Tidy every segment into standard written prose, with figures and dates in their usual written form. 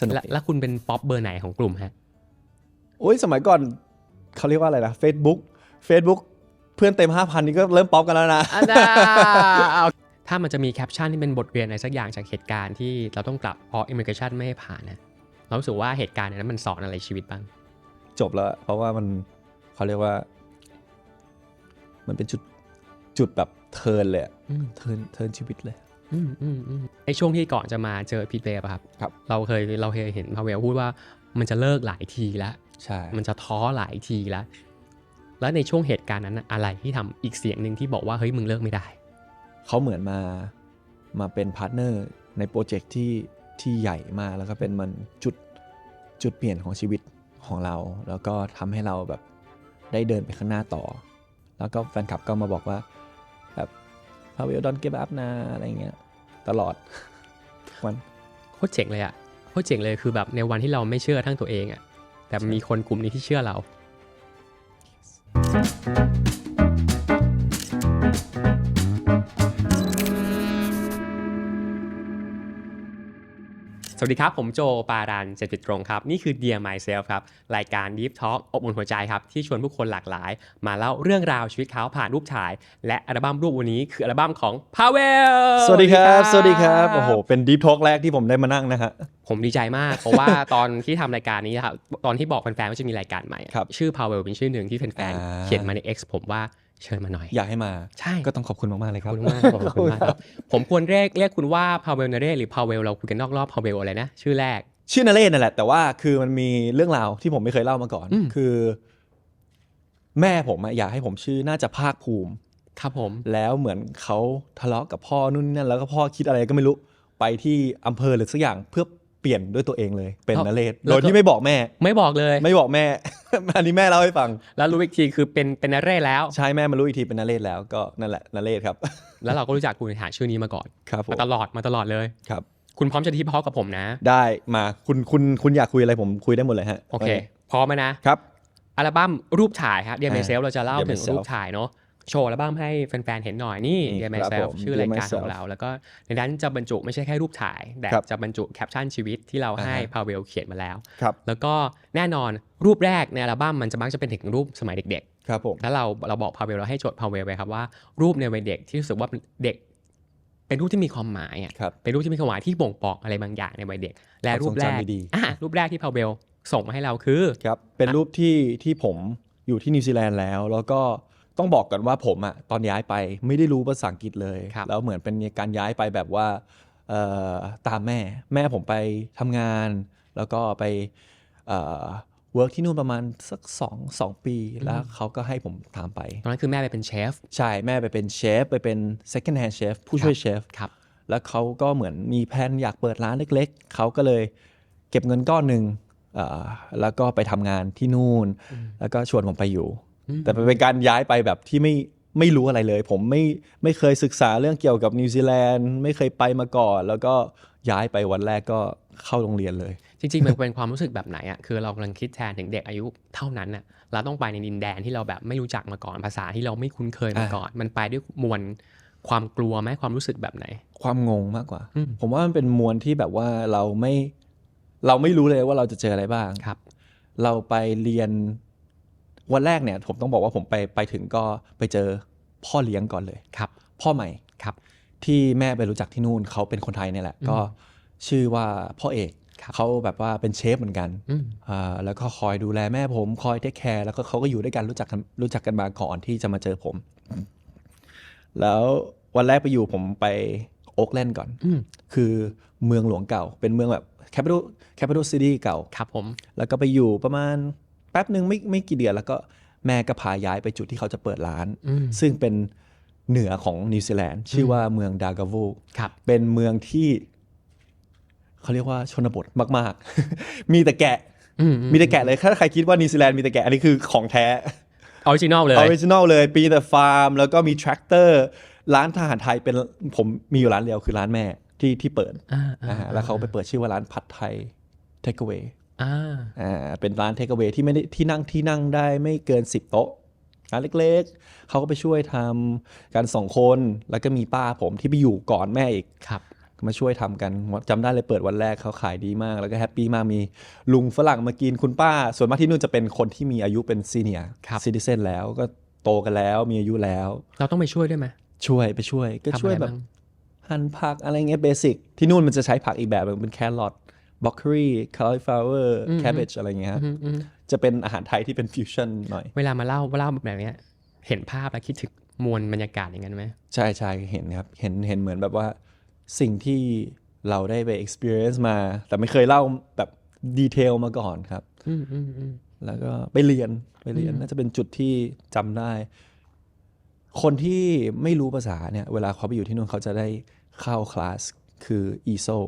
สนุกแล้วคุณเป็นป๊อปเบอร์ไหนของกลุ่มฮะโอ้ยสมัยก่อนเขาเรียกว่าอะไรนะ Facebook เพื่อนเต็ม 5,000 นี่ก็เริ่มป๊อปกันแล้วนะถ้ามันจะมีแคปชั่นที่เป็นบทเรียนอะไรสักอย่างจากเหตุการณ์ที่เราต้องกลับเพราะ immigration ไม่ให้ผ่านนะเรารู้สึกว่าเหตุการณ์นั้นมันสอนอะไรชีวิตบ้างจบแล้วเพราะว่ามันเขาเรียกว่ามันเป็นจุดแบบเทิร์นเลยเทิร์นชีวิตเลยในช่วงที่ก่อนจะมาเจอพีทเวฟครับเราเคยเห็นพาเวลพูดว่ามันจะเลิกหลายทีแล้วใช่มันจะท้อหลายทีแล้วในช่วงเหตุการณ์นั้นอะไรที่ทำอีกเสียงหนึ่งที่บอกว่าเฮ้ยมึงเลิกไม่ได้เขาเหมือนมาเป็นพาร์ทเนอร์ในโปรเจกต์ที่ใหญ่มากแล้วก็เป็นมันจุดเปลี่ยนของชีวิตของเราแล้วก็ทำให้เราแบบได้เดินไปข้างหน้าต่อแล้วก็แฟนคลับก็มาบอกว่าแบบพาเวลดอนเก็บอัพนะอะไรเงี้ยตลอดวันโคตรเจ๋งเลยอะโคตรเจ๋งเลยคือแบบในวันที่เราไม่เชื่อทั้งตัวเองอะแต่มีคนกลุ่มนี้ที่เชื่อเราสวัสดีครับผมโจปารันเจ็ดจุดตรงครับนี่คือ Dear Myself ครับรายการ Deep Talk อบอุ่นหัวใจครับที่ชวนผู้คนหลากหลายมาเล่าเรื่องราวชีวิตเขาผ่านรูปถ่ายและอัลบั้มรูปวันนี้คืออัลบั้มของ Pavel สวัสดีครับโอ้โหเป็น Deep Talk แรกที่ผมได้มานั่งนะฮะผมดีใจมากเพราะว่าตอนที่ทำรายการนี้ครับตอนที่บอกแฟนๆว่าจะมีรายการใหม่ชื่อ Pavel เป็นชื่อหนึ่งที่แฟนๆเขียนมาใน X ผมว่าเชิญมาหน่อยอยากให้มาใช่ก็ต้องขอบคุณมากๆเลยครับขอบคุณมากครับผมควรเรียกคุณว่า Pavel นเรศหรือ Pavel เราคุยกันนอกรอบ Pavel อะไรนะชื่อแรกชื่อนเรศนั่นแหละแต่ว่าคือมันมีเรื่องราวที่ผมไม่เคยเล่ามาก่อนคือแม่ผมอยากให้ผมชื่อน่าจะภาคภูมิครับผมแล้วเหมือนเขาทะเลาะกับพ่อนู่นนั่นแล้วก็พ่อคิดอะไรก็ไม่รู้ไปที่อำเภอหรือสักอย่างเพื่อเปลี่ยนด้วยตัวเองเลยเป็นนเรศโดยที่ไม่บอกแม่ไม่บอกแม่ อันนี้แม่เล่าให้ฟังแล้วรู้อีกทีคือเป็นนเรศแล้วใช่แม่มารู้อีกทีเป็นนเรศแล้วก็นั่นแหละนเรศครับแล้วเราก็รู้จักคุณหาชื่อนี้มาก่อนครับมาตลอดเลยครับคุณพร้อมจะที่พอกับผมนะได้มาคุณอยากคุยอะไรผมคุยได้หมดเลยฮะโอเคพร้อมไหมนะครับอัลบั้มรูปถ่ายครับ Dear Myself เราจะเล่าถึงรูปถ่ายเนาะโชว์อัลบั้มให้แฟนๆเห็นหน่อยนี่ Dear Myself ชื่อรายการของเราแล้วก็ในนั้นจะบรรจุไม่ใช่แค่รูปถ่ายแต่จะบรรจุแคปชั่นชีวิตที่เราให้พาเวลเขียนมาแล้วแล้วก็แน่นอนรูปแรกในอัลบั้มมันจะมักจะเป็นถึงรูปสมัยเด็กๆครับผมแล้วเราบอกพาเวลเราให้โจทย์พาเวลไปครับว่ารูปในวัยเด็กที่รู้สึกว่าเด็กเป็นรูปที่มีความหมายเป็นรูปที่มีความหมายที่บ่งบอกอะไรบางอย่างในวัยเด็กและรูปแรกที่พาเวลส่งมาให้เราคือครับเป็นรูปที่ผมอยู่ที่นิวซีแลนด์แล้วก็ต้องบอกกันว่าผมตอนย้ายไปไม่ได้รู้ภาษาอังกฤษเลยแล้วเหมือนเป็นการย้ายไปแบบว่าตามแม่ผมไปทำงานแล้วก็ไปเวิร์กที่นู่นประมาณสัก2 ปีแล้วเขาก็ให้ผมตามไปตอนนั้นคือแม่ไปเป็นเชฟใช่แม่ไปเป็นเชฟไปเป็น second hand chef ผู้ช่วยเชฟแล้วเขาก็เหมือนมีแผนอยากเปิดร้านเล็กๆเขาก็เลยเก็บเงินก้อนหนึ่งแล้วก็ไปทำงานที่นู่นแล้วก็ชวนผมไปอยู่แต่เป็นการย้ายไปแบบที่ไม่รู้อะไรเลยผมไม่เคยศึกษาเรื่องเกี่ยวกับนิวซีแลนด์ไม่เคยไปมาก่อนแล้วก็ย้ายไปวันแรกก็เข้าโรงเรียนเลยจริงๆมันเป็นความรู้สึกแบบไหนอ่ะคือเรากำลังคิดแทนถึงเด็กอายุเท่านั้นน่ะเราต้องไปในดินแดนที่เราแบบไม่รู้จักมาก่อนภาษาที่เราไม่คุ้นเคยมาก่อนมันไปด้วยมวลความกลัวไหมความรู้สึกแบบไหนความงงมากกว่าผมว่ามันเป็นมวลที่แบบว่าเราไม่รู้เลยว่าเราจะเจออะไรบ้างเราไปเรียนวันแรกเนี่ยผมต้องบอกว่าผมไปถึงก็ไปเจอพ่อเลี้ยงก่อนเลยพ่อใหม่ที่แม่ไปรู้จักที่นู่นเขาเป็นคนไทยเนี่ยแหละก็ชื่อว่าพ่อเอกเขาแบบว่าเป็นเชฟเหมือนกันแล้วก็คอยดูแลแม่ผมคอยเทคแคร์แล้วก็เขาก็อยู่ด้วยกันรู้จักกันมาก่อนที่จะมาเจอผมแล้ววันแรกไปอยู่ผมไปโอ๊คแลนด์ก่อนคือเมืองหลวงเก่าเป็นเมืองแบบcapital city เก่าครับผมแล้วก็ไปอยู่ประมาณแป๊บนึงไม่กี่เดือนแล้วก็แม่ก็พาย้ายไปจุดที่เขาจะเปิดร้านซึ่งเป็นเหนือของนิวซีแลนด์ชื่อว่าเมืองดากาวูเป็นเมืองที่เขาเรียกว่าชนบทมากๆมีแต่แกะเลยถ้าใครคิดว่านิวซีแลนด์มีแต่แกะอันนี้คือของแท้ออริจินอลเลยปีแต่ฟาร์มแล้วก็มีแทรคเตอร์ร้านทหารไทยเป็นผมมีอยู่ร้านเดียวคือร้านแม่ที่เปิดแล้วเขาไปเปิดชื่อว่าร้านผัดไทยเทคเวย์เป็นร้านเทคเวย์ที่ไม่ได้ที่นั่งได้ไม่เกิน10 โต๊ะร้านเล็กๆเขาก็ไปช่วยทำกัน2 คนแล้วก็มีป้าผมที่ไปอยู่ก่อนแม่อีก มาช่วยทำกันจำได้เลยเปิดวันแรกเขาขายดีมากแล้วก็แฮปปี้มากมีลุงฝรั่งมากินคุณป้าส่วนมากที่นู่นจะเป็นคนที่มีอายุเป็นซีเนียร์ซิติเซนแล้วก็โตกันแล้วมีอายุแล้วเราต้องไปช่วยด้วยไหมไปช่วยก็ช่วยแบบหั่นผักอะไรเงี้ยเบสิกที่นู่นมันจะใช้ผักอีกแบบเป็นแครอทบล็อกโคลีคาลิฟลาวเวอร์แคเบจอะไรเงี้ยจะเป็นอาหารไทยที่เป็นฟิวชั่นหน่อยเวลามาเล่าแบบนี้เห็นภาพแล้วคิดถึงมวลบรรยากาศอย่างนั้นไหมใช่เห็นครับเห็นเหมือนแบบว่าสิ่งที่เราได้ไป experience มาแต่ไม่เคยเล่าแบบดีเทลมาก่อนครับแล้วก็ไปเรียนน่าจะเป็นจุดที่จำได้คนที่ไม่รู้ภาษาเนี่ยเวลาเขาไปอยู่ที่นู่นเขาจะได้เข้าคลาสคือ ESO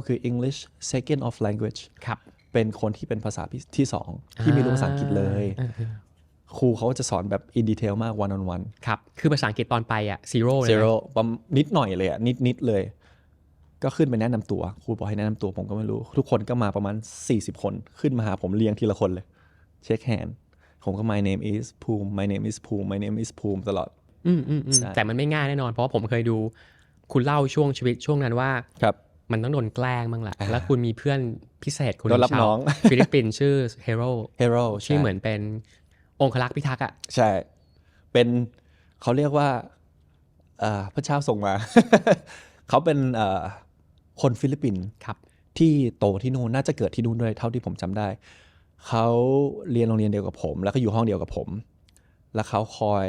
คือ English Second of Language ครับเป็นคนที่เป็นภาษาที่สองที่ไม่รู้ภาษาอังกฤษเลยครูเขาจะสอนแบบ in detail มาก one on one ครับคือภาษาอังกฤษตอนไปzero เลยนิดหน่อยเลยนิดเลยก็ขึ้นไปแนะนำตัวครูบอกให้แนะนำตัวผมก็ไม่รู้ทุกคนก็มาประมาณ40คนขึ้นมาหาผมเรียงทีละคนเลยเช็คแฮนด์ผมก็ my name isภูมิ my name is ภูมิ my name is ภูมิตลอดแต่มันไม่ง่ายแน่นอนเพราะว่าผมเคยดูคุณเล่าช่วงชีวิตช่วงนั้นว่ามันต้องโดนแกล้งบ้างแหละแล้วคุณมีเพื่อนพิเศษคนนึงชาวฟิลิปปินส์ชื่อเฮโร่ที่เหมือนเป็นองครักษ์พิทักษ์ใช่เป็นเขาเรียกว่าพระเจ้าส่งมา เขาเป็นคนฟิลิปปินส์ที่โตที่นู่นน่าจะเกิดที่นู่นด้วยเท่าที่ผมจำได้เขาเรียนโรงเรียนเดียวกับผมแล้วก็อยู่ห้องเดียวกับผมแล้วเขาคอย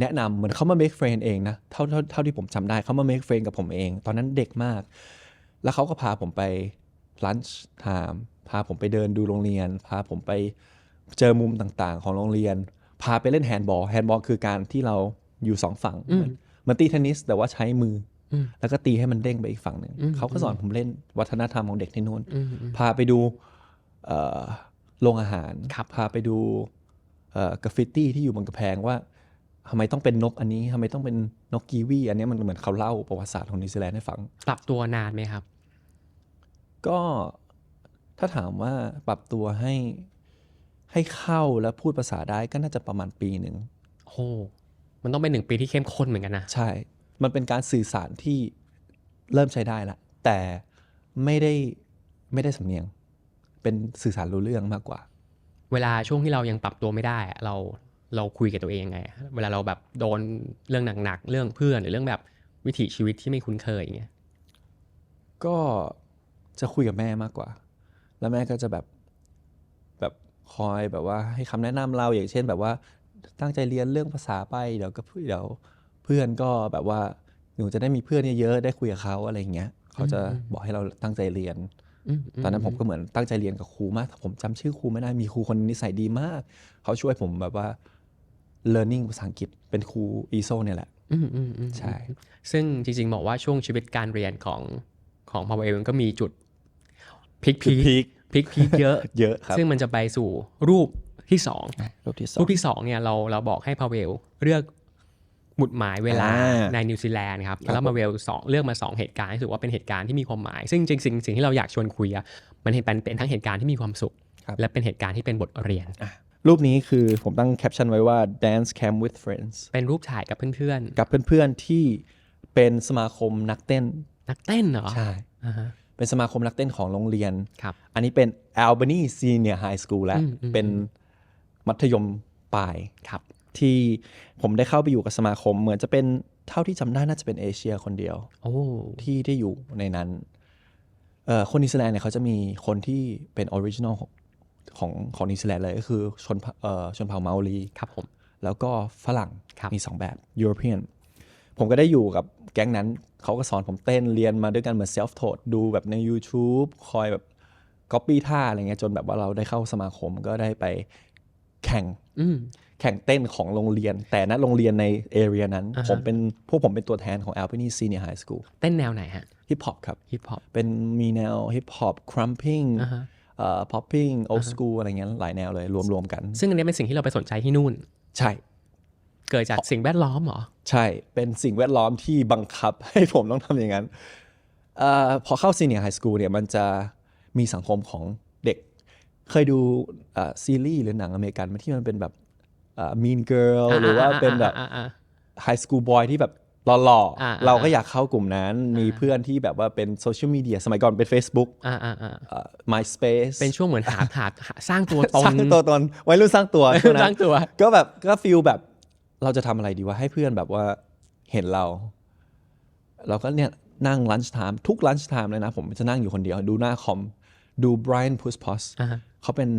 แนะนำเหมือนเขามา make friend เองนะเท่าที่ผมจำได้เขามา make friend กับผมเองตอนนั้นเด็กมากแล้วเขาก็พาผมไป lunch time พาผมไปเดินดูโรงเรียนพาผมไปเจอมุมต่างๆของโรงเรียนพาไปเล่นแฮนด์บอลคือการที่เราอยู่2ฝั่งเหมือนตีเทนนิสแต่ว่าใช้มือแล้วก็ตีให้มันเด้งไปอีกฝั่งหนึ่งเขาก็สอนผมเล่นวัฒนธรรมของเด็กที่นู่นพาไปดูโรงอาหารพาไปดูกราฟฟิตี้ที่อยู่บนกำแพงว่าทำไมต้องเป็นนกอันนี้ทำไมต้องเป็นนกกีวีอันนี้มันเหมือนเขาเล่าประวัติศาสตร์ของนิวซีแลนด์ให้ฟังปรับตัวนานไหมครับก็ถ้าถามว่าปรับตัวให้เข้าแล้วพูดภาษาได้ก็น่าจะประมาณปีหนึ่งโอ้มันต้องเป็น1 ปีที่เข้มข้นเหมือนกันนะใช่มันเป็นการสื่อสารที่เริ่มใช้ได้ละแต่ไม่ได้สำเนียงเป็นสื่อสารรู้เรื่องมากกว่าเวลาช่วงที่เรายังปรับตัวไม่ได้เราคุยกับตัวเองยังไงเวลาเราแบบโดนเรื่องหนักๆเรื่องเพื่อนหรือเรื่องแบบวิถีชีวิตที่ไม่คุ้นเคยอย่างเงี้ยก็จะคุยกับแม่มากกว่าแล้วแม่ก็จะแบบคอยแบบว่าให้คำแนะนำเราอย่างเช่นแบบว่าตั้งใจเรียนเรื่องภาษาไปเดี๋ยวเพื่อนก็แบบว่าหนูจะได้มีเพื่อนเยอะๆได้คุยกับเขาอะไรอย่างเงี้ยเขาจะบอกให้เราตั้งใจเรียนตอนนั้นผมก็เหมือนตั้งใจเรียนกับครูมากผมจำชื่อครูไม่ได้มีครูคนนิสัยดีมากเขาช่วยผมแบบว่า learning ภาษาอังกฤษเป็นครู ESO เนี่ยแหละใช่ซึ่งจริงๆบอกว่าช่วงชีวิตการเรียนของพาวเวลก็มีจุดพีคเยอะครับซึ่งมันจะไปสู่รูปที่2เนี่ยเราบอกให้พาวเวลเลือกหมุดหมายเวลาในนิวซีแลนด์ครับแล้วมาเวลเลือกมา2เหตุการณ์ที่ถือว่าเป็นเหตุการณ์ที่มีความหมายซึ่งจริงสิ่งที่เราอยากชวนคุยมันเป็นทั้งเหตุการณ์ที่มีความสุขและเป็นเหตุการณ์ที่เป็นบทเรียนรูปนี้คือผมตั้งแคปชั่นไว้ว่า dance camp with friends เป็นรูปถ่ายกับเพื่อนที่เป็นสมาคมนักเต้นเหรอใช่เป็นสมาคมนักเต้นของโรงเรียนอันนี้เป็น Albany Senior High School แล้วเป็นมัธยมปลายที่ผมได้เข้าไปอยู่กับสมาคมเหมือนจะเป็นเท่าที่จำได้น่าจะเป็นเอเชียคนเดียวที่ได้อยู่ในนั้นคนนิวซีแลนด์เนี่ยเขาจะมีคนที่เป็นออริจินอลของนิวซีแลนด์เลยก็คือชนเผ่าเมารีครับผมแล้วก็ฝรั่งมี2แบบยุโรเปียนผมก็ได้อยู่กับแก๊งนั้นเขาก็สอนผมเต้นเรียนมาด้วยกันเหมือน self taught ดูแบบใน YouTube คอยแบบ copy ท่าอะไรเงี้ยจนแบบว่าเราได้เข้าสมาคมก็ได้ไปแข่งเต้นของโรงเรียนแต่ณโรงเรียนในเอเรียนั้นผมเป็นตัวแทนของ Albany Senior High School เต้นแนวไหนฮะฮิปฮอปครับฮิปฮอปเป็นมีแนวฮิปฮอป crumping popping old school อะไรเงี้ยหลายแนวเลยรวมกันซึ่งอันนี้เป็นสิ่งที่เราไปสนใจที่นู่นใช่เกิดจากสิ่งแวดล้อมเหรอใช่เป็นสิ่งแวดล้อมที่บังคับให้ผมต้องทำอย่างนั้นพอเข้า Senior High School เนี่ยมันจะมีสังคมของเด็กเคยดูซีรีส์หรือหนังอเมริกันที่มันเป็นแบบMean Girl หรือว่าเป็นแบบ High School Boy ที่แบบ หล่อเราก็อยากเข้ากลุ่มนั้นมีเพื่อนที่แบบว่าเป็นโซเชียลมีเดียสมัยก่อนเป็น Facebook MySpace เป็นช่วงเหมือนหาสร้างตัวตน สร้างตัวตนวัยรุ่นสร้างตัวช่วงนั้น สร้างตัวก็แบบก็ฟีลแบบเราจะทำอะไรดีวะให้เพื่อนแบบว่าเห็นเราก็เนี่ยนั่ง lunch time ทุก lunch time เลยนะผมจะนั่งอยู่คนเดียวดูหน้าคอมดู Brian Puspos เขาเป็น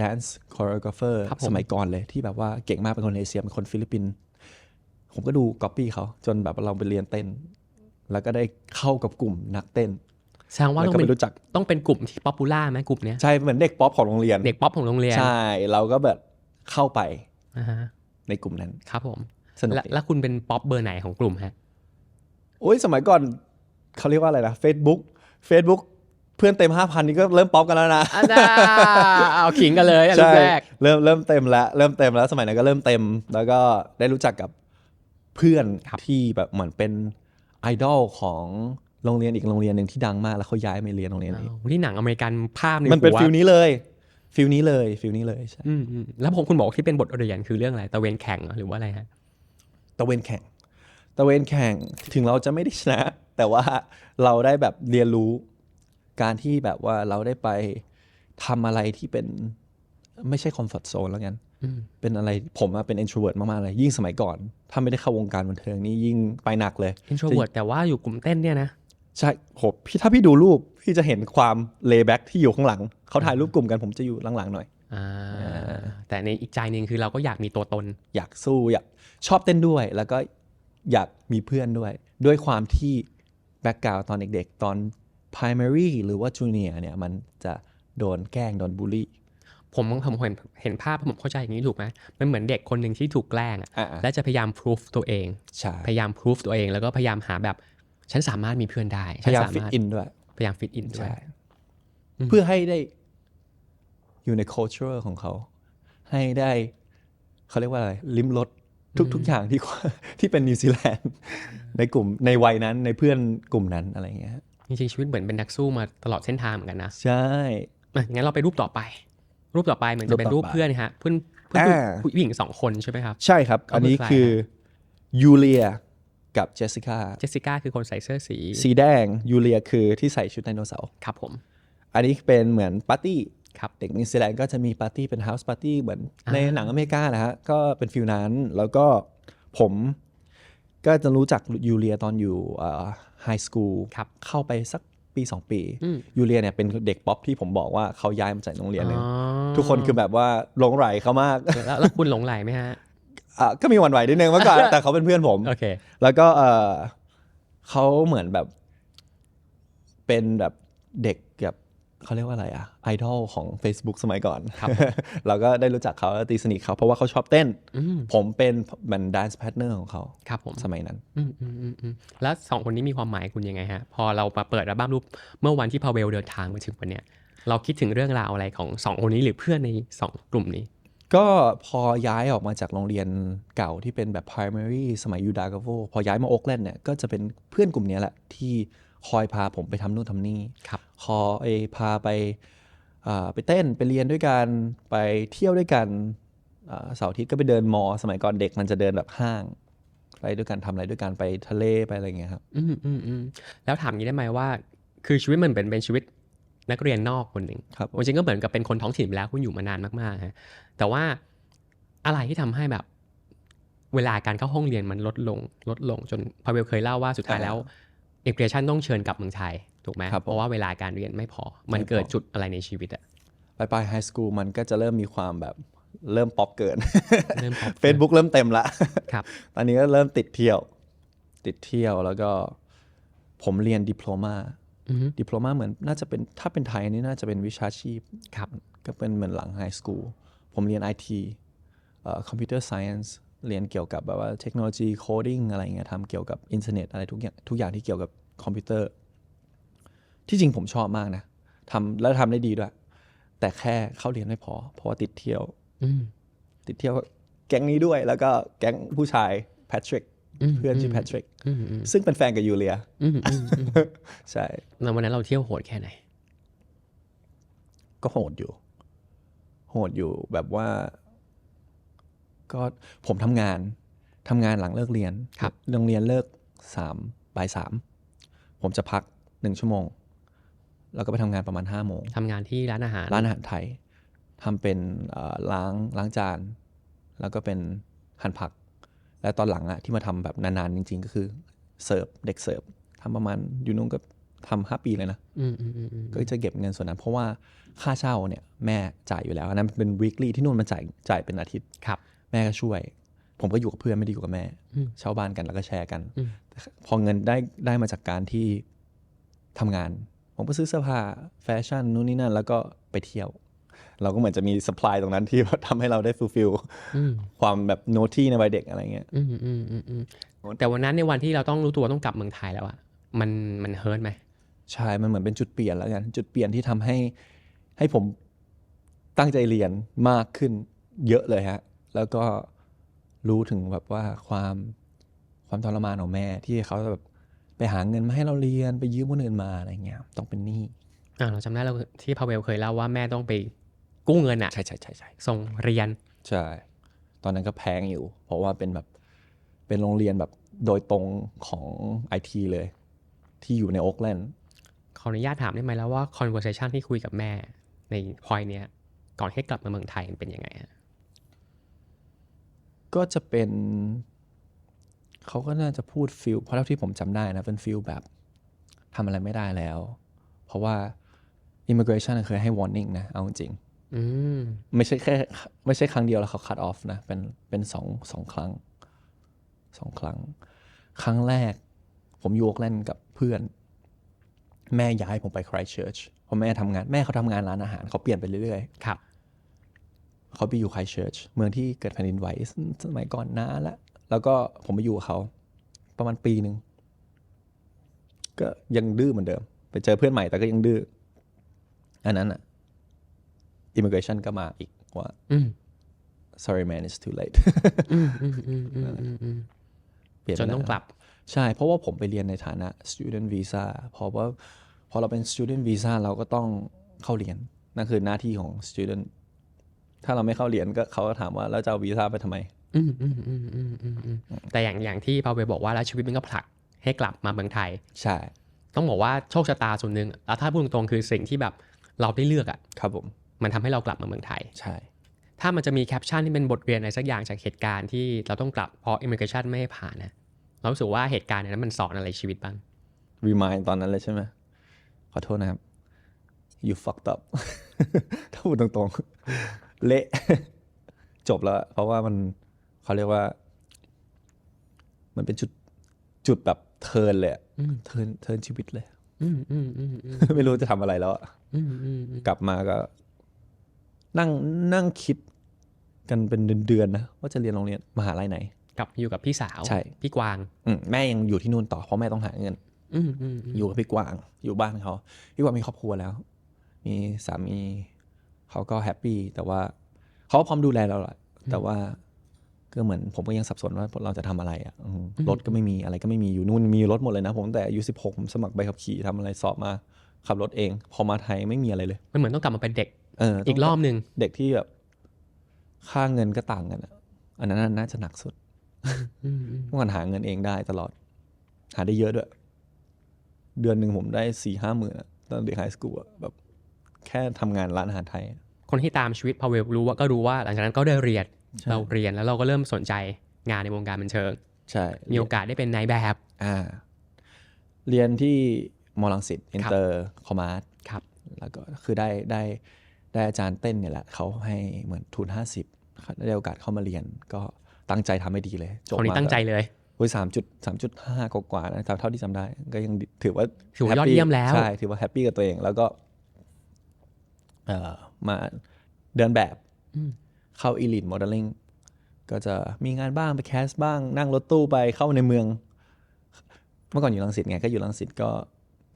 dance choreographer สมัยก่อนเลยที่แบบว่าเก่งมากเป็นคนเอเชียเป็นคนฟิลิปปินส์ผมก็ดู copy เขาจนแบบเราไปเรียนเต้นแล้วก็ได้เข้ากับกลุ่มนักเต้นแสดงว่าต้องเป็นกลุ่มที่ป๊อปปูล่าไหมกลุ่มเนี้ยใช่เหมือนเด็กป๊อปของโรงเรียนเด็กป๊อปของโรงเรียนใช่เราก็แบบเข้าไปในกลุ่มนั้นครับผมสนุกแล้วคุณเป็นป๊อปเบอร์ไหนของกลุ่มฮะโอ้ยสมัยก่อนเขาเรียกว่าอะไรนะ Facebook เพื่อนเต็ม 5,000 นี่ก็เริ่มป๊อปกันแล้วนะเอาขิงกันเลยอันแรกเริ่มเต็มแล้วสมัยนั้นก็เริ่มเต็มแล้วก็ได้รู้จักกับเพื่อนที่แบบเหมือนเป็นไอดอลของโรงเรียนอีกโรงเรียนหนึ่งที่ดังมากแล้วเขาย้ายมาเรียนโรงเรียนนี้ที่หนังอเมริกันภาพในมันเป็นฟิลนี้เลยใช่แล้วคุณบอกที่เป็นบทเรียนคือเรื่องอะไรตะเวนแข่งหรือว่าอะไรฮะตะเวนแข่งถึงเราจะไม่ได้ชนะแต่ว่าเราได้แบบเรียนรู้การที่แบบว่าเราได้ไปทำอะไรที่เป็นไม่ใช่คอมฟอร์ทโซนแล้วกันเป็นอะไรผมเป็น introvert มากๆเลยยิ่งสมัยก่อนถ้าไม่ได้เข้าวงการบันเทิงนี่ยิ่งไปหนักเลย introvert แต่ว่าอยู่กลุ่มเต้นเนี่ยนะใช่ผมถ้าพี่ดูรูปพี่จะเห็นความ lay back ที่อยู่ข้างหลังเขาถ่ายรูปกลุ่มกันผมจะอยู่หลังๆหน่อยแต่ในอีกใจนึงคือเราก็อยากมีตัวตนอยากสู้อยากชอบเต้นด้วยแล้วก็อยากมีเพื่อนด้วยความที่แบ็คกราวด์ตอนเด็กๆตอน primary หรือว่า junior เนี่ยมันจะโดนแกล้งโดนบูลลี่ผมเห็นภาพผมเข้าใจอย่างนี้ถูกไหมมันเหมือนเด็กคนหนึ่งที่ถูกแกล้งและจะพยายามพิสูจตัวเองพยายามพิสูจตัวเองแล้วก็พยายามหาแบบฉันสามารถมีเพื่อนได้พยายาม fit in ด้วยพยายาม fit in ด้วยเพื่อให้ได้อยู่ใน culture ของเขาให้ได้เขาเรียกว่าอะไรลิ้มรสทุกอย่างที่เป็นนิวซีแลนด์ในกลุ่มในวัยนั้นในเพื่อนกลุ่มนั้นอะไรเงี้ยจริงๆชีวิตเหมือนเป็นนักสู้มาตลอดเส้นทางเหมือนกันนะใช่งั้นเราไปรูปต่อไปเหมือนจะเป็นรูปเพื่อนฮะเพื่อนผู้หญิง2 คนใช่ไหมครับใช่ครับอันนี้คือยูเลียกับเจสสิก้าคือคนใส่เสื้อสีแดงยูเลียคือที่ใส่ชุดไดโนเสาร์ครับผมอันนี้เป็นเหมือนปาร์ตี้เด็กนิวซีแลนด์ก็จะมีปาร์ตี้เป็นเฮาส์ปาร์ตี้เหมือนในหนังอเมริกานะฮะก็เป็นฟิลนั้นแล้วก็ผมก็จะรู้จักยูเลียตอนอยู่ไฮสคูลเข้าไปสักปี2 ปียูเลียเนี่ยเป็นเด็กป๊อปที่ผมบอกว่าเขาย้ายมาจากโรงเรียนนึงทุกคนคือแบบว่าหลงไหลเขามากแล้วคุณหลงไหลไหมฮะก็มีหวั่นไหวนิดนึงเมื่อก่อนแต่เขาเป็นเพื่อนผมแล้วก็เขาเหมือนแบบเป็นแบบเด็กแบบเขาเรียกว่าอะไรไอดอลของ Facebook สมัยก่อนเราก็ได้รู้จักเขาตีสนิทเขาเพราะว่าเขาชอบเต้นผมเป็นเหมือน dance partner ของเขาสมัยนั้นแล้ว2 คนนี้มีความหมายคุณยังไงฮะพอเรามาเปิดอัลบั้มรูปเมื่อวันที่พาเวลเดินทางมาถึงวันเนี้ยเราคิดถึงเรื่องราวอะไรของ2 คนนี้หรือเพื่อนใน2 กลุ่มนี้ก็พอย้ายออกมาจากโรงเรียนเก่าที่เป็นแบบ primary สมัยยูดากาโวพอย้ายมาโอ๊คแลนด์เนี่ยก็จะเป็นเพื่อนกลุ่มนี้แหละที่คอยพาผมไปทำนู่นทำนี่คอยพาไปเต้นไปเรียนด้วยกันไปเที่ยวด้วยกันเสาร์อาทิตย์ก็ไปเดินมอสมัยก่อนเด็กมันจะเดินแบบห้างไปด้วยกันทำอะไรด้วยกันไปทะเลไปอะไรอย่างเงี้ยครับแล้วถามงี้ได้ไหมว่าคือชีวิตมันเป็นชีวิตนักเรียนนอกคนหนึ่งจริงก็เหมือนกับเป็นคนท้องถิ่นไปแล้วคุณอยู่มานานมากๆฮะแต่ว่าอะไรที่ทำให้แบบเวลาการเข้าห้องเรียนมันลดลงจนพาเวลเคยเล่าว่าสุดท้ายแล้วเอกเรชั่นต้องเชิญกลับเมืองไทยถูกไหมเพราะว่าเวลาการเรียนไม่พอมันเกิดจุดอะไรในชีวิตอะไปไฮสคูลมันก็จะเริ่มมีความแบบเริ่มป๊อปเกิน Facebook เริ่มเต็มละตอนนี้ก็เริ่มติดเที่ยวแล้วก็ผมเรียนดิโพลมาเหมือนน่าจะเป็นถ้าเป็นไทยนี่น่าจะเป็นวิชาชีพก็เป็นเหมือนหลังไฮสคูลผมเรียน IT Computer Science เรียนเกี่ยวกับแบบว่าเทคโนโลยีโคดิ้งอะไรเงี้ยทำเกี่ยวกับอินเทอร์เน็ตอะไรทุกอย่างที่เกี่ยวกับคอมพิวเตอร์ที่จริงผมชอบมากนะทำได้ดีด้วยแต่แค่เข้าเรียนไม่พอเพราะว่าติดเที่ยวแก๊งนี้ด้วยแล้วก็แก๊งผู้ชายแพทริกเพื่อนชื่อแพทริกซึ่งเป็นแฟนกับยูเลียใช่แล้ววันนั้นเราเที่ยวโหดแค่ไหนก็โหดอยู่แบบว่าก็ผมทำงานหลังเลิกเรียนโรงเรียนเลิก บ่าย 3ผมจะพัก1 ชั่วโมงแล้วก็ไปทำงานประมาณ5 โมงทำงานที่ร้านอาหารไทยทำเป็นล้างจานแล้วก็เป็นหั่นผักและตอนหลังที่มาทำแบบนานๆจริงๆก็คือเสิร์ฟเด็กเสิร์ฟทำประมาณอยู่นู้นก็ทำ5 ปีเลยนะก็จะเก็บเงินส่วนนั้นเพราะว่าค่าเช่าเนี่ยแม่จ่ายอยู่แล้วอันนั้นเป็น weekly ที่นู่นมันจ่ายเป็นอาทิตย์แม่ก็ช่วยผมก็อยู่กับเพื่อนไม่ได้อยู่กับแม่เช่าบ้านกันแล้วก็แชร์กันพอเงินได้มาจากการที่ทำงานผมก็ซื้อเสื้อผ้าแฟชั่นนู่นนี่นั่นแล้วก็ไปเที่ยวเราก็เหมือนจะมี supply ตรงนั้นที่ทำให้เราได้ fulfill ความแบบ naughty ในวัยเด็กอะไรเงี้ยแต่วันนั้นในวันที่เราต้องรู้ตัวต้องกลับเมืองไทยแล้วอะมันเฮิร์ตไหมใช่มันเหมือนเป็นจุดเปลี่ยนแล้วกันจุดเปลี่ยนที่ทำให้ผมตั้งใจเรียนมากขึ้นเยอะเลยฮะแล้วก็รู้ถึงแบบว่าความทรมานของแม่ที่เขาแบบไปหาเงินมาให้เราเรียนไปยืมคนอื่นมาอะไรเงี้ยต้องเป็นหนี้เราจำได้เราที่พาเวลเคยเล่าว่าแม่ต้องไปกู้เงินใช่ส่งเรียนใช่ตอนนั้นก็แพงอยู่เพราะว่าเป็นโรงเรียนแบบโดยตรงของ IT เลยที่อยู่ในโอ๊คแลนด์ขออนุญาตถามได้ไหมแล้วว่า conversation ที่คุยกับแม่ใน point เนี้ยก่อนให้กลับมาเมืองไทยมันเป็นยังไงฮะก็จะเป็นเขาก็น่าจะพูดฟิลเพราะเท่าที่ผมจำได้นะเป็นฟิลแบบทำอะไรไม่ได้แล้วเพราะว่า immigration เคยให้ warning นะเอาจริงไม่ใช่ครั้งเดียวแล้วเขา cut off นะเป็นสองครั้งครั้งแรกผมอยู่โอ๊คแลนด์กับเพื่อนแม่ย้ายผมไป Christchurch เพราะแม่เขาทำงานร้านอาหารเขาเปลี่ยนไปเรื่อยๆครับเขาไปอยู่ Christchurch เมืองที่เกิดแผ่นดินไหวสมัยก่อนนานแล้วก็ผมไปอยู่กับเขาประมาณปีนึงก็ยังดื้อเหมือนเดิมไปเจอเพื่อนใหม่แต่ก็ยังดื้ออันนั้นimmigration ก็มาอีกว่า sorry man it's too late จนต้องกลับใช่เพราะว่าผมไปเรียนในฐานะ student visa พอเราเป็น student visa เราก็ต้องเข้าเรียนนั่นคือหน้าที่ของ student ถ้าเราไม่เข้าเรียนก็เขาก็ถามว่าแล้วจะเอาวีซ่าไปทำไมแต่อย่างที่พาเวลบอกว่าแล้วชีวิตมันก็ผลักให้กลับมาเมืองไทยใช่ต้องบอกว่าโชคชะตาส่วนหนึ่งแล้วถ้าพูดตรงๆคือสิ่งที่แบบเราได้เลือกครับผมมันทำให้เรากลับมาเมืองไทยใช่ถ้ามันจะมีแคปชั่นที่เป็นบทเรียนอะไรสักอย่างจากเหตุการณ์ที่เราต้องกลับเพราะ immigration ไม่ให้ผ่านนะเรารู้สึกว่าเหตุการณ์นั้นมันสอนอะไรชีวิตบ้าง remind ตอนนั้นเลยใช่ไหมขอโทษนะครับ you fucked up ถ้าพูดตรงๆเละจบแล้วเพราะว่ามันเขาเรียกว่ามันเป็นจุดแบบเทิร์นเลยเทิร์นชีวิตเลยไม่รู้จะทำอะไรแล้วกลับมาก็นั่งคิดกันเป็นเดือนนะว่าจะเรียนโรงเรียนมหาลัยไหนกับอยู่กับพี่สาวใช่พี่กวางแม่ยังอยู่ที่นู่นต่อเพราะแม่ต้องหาเงินอยู่กับพี่กวางอยู่บ้านเขาพี่กวางมีครอบครัวแล้วมีสามีเขาก็แฮปปี้แต่ว่าเขาพร้อมดูแลเราแหละแต่ว่าก็เหมือนผมก็ยังสับสนว่าเราจะทำอะไรรถก็ไม่มีอะไรก็ไม่มีอยู่นู่นมีรถหมดเลยนะผมแต่อายุ16ผมสมัครใบขับขี่ทำอะไรสอบมาขับรถเองพอมาไทยไม่มีอะไรเลยมันเหมือนต้องกลับมาเป็นเด็กอีกรอบนึงเด็กที่แบบค่าเงินก็ต่างกันอันนั้นน่าจะหนักสุดเมื่อก่อนหาเงินเองได้ตลอดหาได้เยอะด้วยเดือนหนึ่งผมได้ 4-5 หมื่นตอนเด็กไฮสคูลแบบแค่ทำงานร้านอาหารไทยคนที่ตามชีวิตพาเวลรู้ว่าหลังจากนั้นก็ได้เรียนเราเรียนแล้วเราก็เริ่มสนใจงานในวงการบันเทิงใช่มีโอกาสได้เป็นนายแบบเรียนที่มอลังสิตอินเตอร์คอมมาร์สครับแล้วก็คือได้อาจารย์เต้นเนี่ยแหละเขาให้เหมือนทุน50ได้โอกาสเข้ามาเรียนก็ตั้งใจทำให้ดีเลยจบมาคนนี้ตั้งใจเลย3.5 กว่านะเท่าที่จำได้ก็ยังถือว่ายอดเยี่ยมแล้วใช่ถือว่าแฮปปี้กับตัวเองแล้วก็มาเดินแบบเข้า Elite Modeling ก็จะมีงานบ้างไปแคสบ้างนั่งรถตู้ไปเข้าในเมืองเมื่อก่อนอยู่รังสิตไงก็อยู่รังสิตก็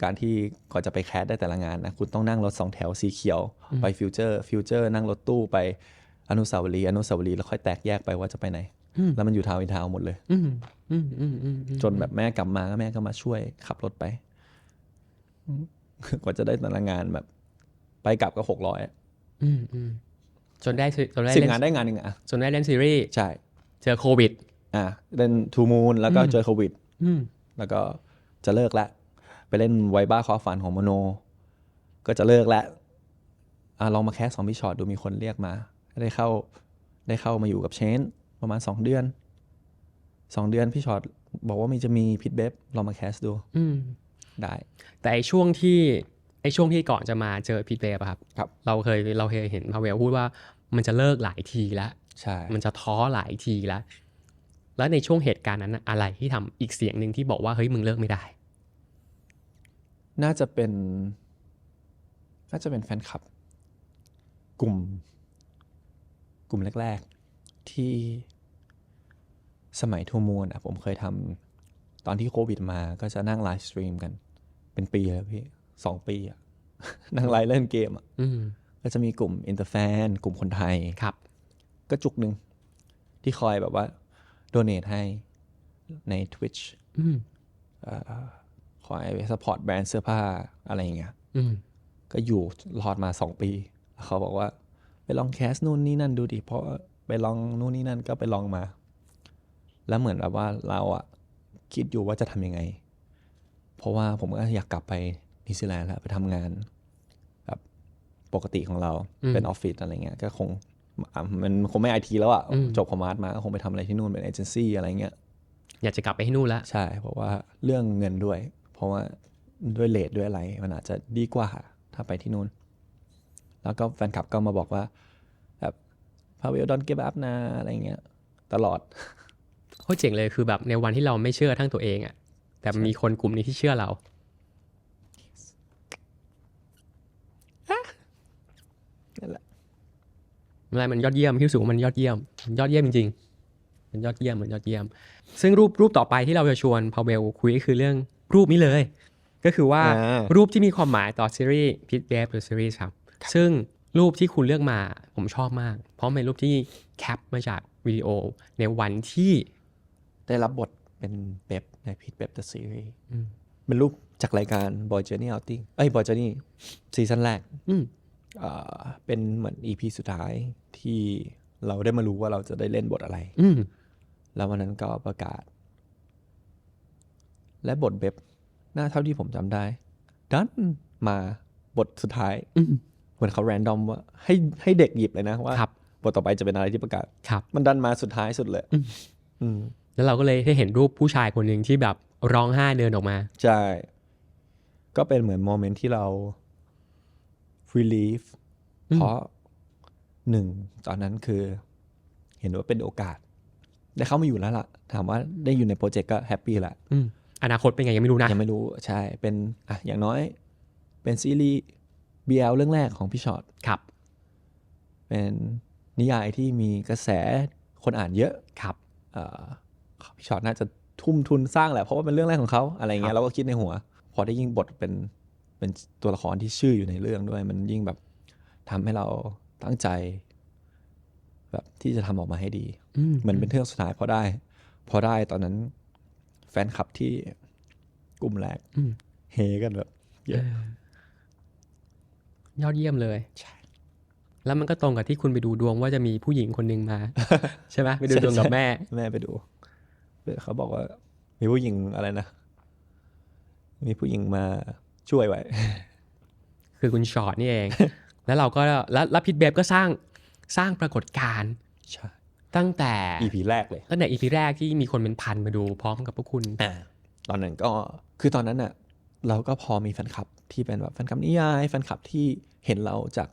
การที่ก่อนจะไปแคสได้แต่ละงานนะคุณต้องนั่งรถ2 แถวสีเขียวไปฟิวเจอร์นั่งรถตู้ไปอนุสาวรีย์แล้วค่อยแตกแยกไปว่าจะไปไหนแล้วมันอยู่ทาวน์อินทาวน์หมดเลยจนแบบแม่กลับมาก็แม่ก็มาช่วยขับรถไปกว่าจะได้แต่ละงานแบบไปกลับก็600จนได้10 งานได้งานนึงจนได้เล่นซีรีส์ใช่เจอโควิดเล่นทูมูนแล้วก็เจอโควิด แล้วก็จะเลิกละไปเล่นไวบ้าความฝันของโมโนก็จะเลิกละลองมาแคสของพี่ชอตดูมีคนเรียกมาได้เข้ามาอยู่กับเชนประมาณ2 เดือนพี่ชอตบอกว่าจะมีพิทเบฟลองมาแคสดูได้แต่ช่วงที่ก่อนจะมาเจอพิทเบฟครับเราเคยเห็นพาเวลพูดว่ามันจะเลิกหลายทีแล้วใช่มันจะท้อหลายทีแล้วในช่วงเหตุการณ์นั้นอะไรที่ทำอีกเสียงหนึ่งที่บอกว่าเฮ้ยมึงเลิกไม่ได้น่าจะเป็นแฟนคลับกลุ่มแรกๆที่สมัยทูมูนผมเคยทำตอนที่โควิดมาก็จะนั่งไลฟ์สตรีมกันเป็นปีแล้วพี่2 ปีนั่งไลฟ์เล่นเกมก็จะมีกลุ่มอินเตอร์แฟนกลุ่มคนไทยครับก็จุกนึงที่คอยแบบว่าโดเนทให้ใน Twitch คอยซัพพอร์ตแบรนด์เสื้อผ้าอะไรอย่างเงี้ยก็อยู่รอดมา2 ปีแล้วเขาบอกว่าไปลองแคสนู่นนี่นั่นดูดิเพราะไปลองนู่นนี่นั่นก็ไปลองมาแล้วเหมือนแบบว่าเราคิดอยู่ว่าจะทำยังไงเพราะว่าผมก็อยากกลับไปนิวซีแลนด์แล้วไปทำงานแบบปกติของเราเป็นออฟฟิศอะไรเงี้ยก็มันคงไม่ไอทีแล้วจบคอมมารสมาก็คงไปทำอะไรที่นู่นเป็นเอเจนซี่อะไรเงี้ยอยากจะกลับไปที่นู่นแล้วใช่เพราะว่าเรื่องเงินด้วยเพราะว่าด้วยเรทด้วยอะไรมันอาจจะดีกว่าถ้าไปที่นู่นแล้วก็แฟนคลับก็มาบอกว่าแบบพาเวลดอนเก็บอัพนะอะไรเงี้ยตลอดโคตรเจ๋งเลยคือแบบในวันที่เราไม่เชื่อทั้งตัวเองแต่มีคนกลุ่มนี้ที่เชื่อเรานั่นแหละอะไรมันยอดเยี่ยมที่รู้สึกว่ามันยอดเยี่ยมจริงๆมันยอดเยี่ยมซึ่งรูปต่อไปที่เราจะชวนพาเวลคุยก็คือเรื่องรูปนี้เลยก็คือว่ารูปที่มีความหมายต่อซีรีส์พิทเบฟหรือซีรีส์ครับซึ่งรูปที่คุณเลือกมาผมชอบมากเพราะเป็นรูปที่แคปมาจากวิดีโอในวันที่ได้รับบทเป็นเบบในพิทเบฟเดอะซีรีส์เป็นรูปจากรายการ Boy Journey Outing Boy Journey ซีซั่นแรกเป็นเหมือน EP สุดท้ายที่เราได้มารู้ว่าเราจะได้เล่นบทอะไรแล้ววันนั้นก็ประกาศและบทเบบหน้าเท่าที่ผมจำได้ดันมาบทสุดท้ายเหมือนเขาแรนดอมว่าให้เด็กหยิบเลยนะว่าบทต่อไปจะเป็นอะไรที่ประกาศมันดันมาสุดท้ายสุดเลยแล้วเราก็เลยได้เห็นรูปผู้ชายคนหนึ่งที่แบบร้องไห้เดินออกมาใช่ก็เป็นเหมือนโมเมนต์ที่เรา relief เพราะตอนนั้นคือเห็นว่าเป็นโอกาสได้เข้ามาอยู่แล้วล่ะถามว่าได้อยู่ในโปรเจกต์ก็แฮปปี้ละอนาคตเป็นไงยังไม่รู้นะยังไม่รู้ใช่เป็นอย่างน้อยเป็นซีรีส์ BL เรื่องแรกของพี่ชอตครับเป็นนิยายที่มีกระแสคนอ่านเยอะครับพี่ชอตน่าจะทุ่มทุนสร้างแหละเพราะว่าเป็นเรื่องแรกของเขาอะไรเงี้ยเราก็คิดในหัวพอได้ยิ่งบทเป็นตัวละครที่ชื่ออยู่ในเรื่องด้วยมันยิ่งแบบทำให้เราตั้งใจแบบที่จะทำออกมาให้ดีเหมือนเป็นเรื่องสุดท้ายพอได้ตอนนั้นแฟนคลับที่กลุ่มแรกเฮกันแบบเยอะยอดเยี่ยมเลยแล้วมันก็ตรงกับที่คุณไปดูดวงว่าจะมีผู้หญิงคนหนึ่งมา ใช่ไหมไปดูดวงกับแม่ไปดูเขาบอกว่ามีผู้หญิงอะไรนะมีผู้หญิงมาช่วยไว้คือคุณชอตนี่เอง แล้วเราก็แล้วพิทเบฟก็สร้างปรากฏการณ์ตั้งแต่ EP แรกเลยตั้งแต่ EP แรกที่มีคนเป็นพันมาดูพร้อมกับพวกคุณตอนนั้นก็คือตอนนั้นน่ะเราก็พอมีแฟนคลับที่เป็นแบบแฟนคลับนิยายแฟนคลับที่เห็นเราจาก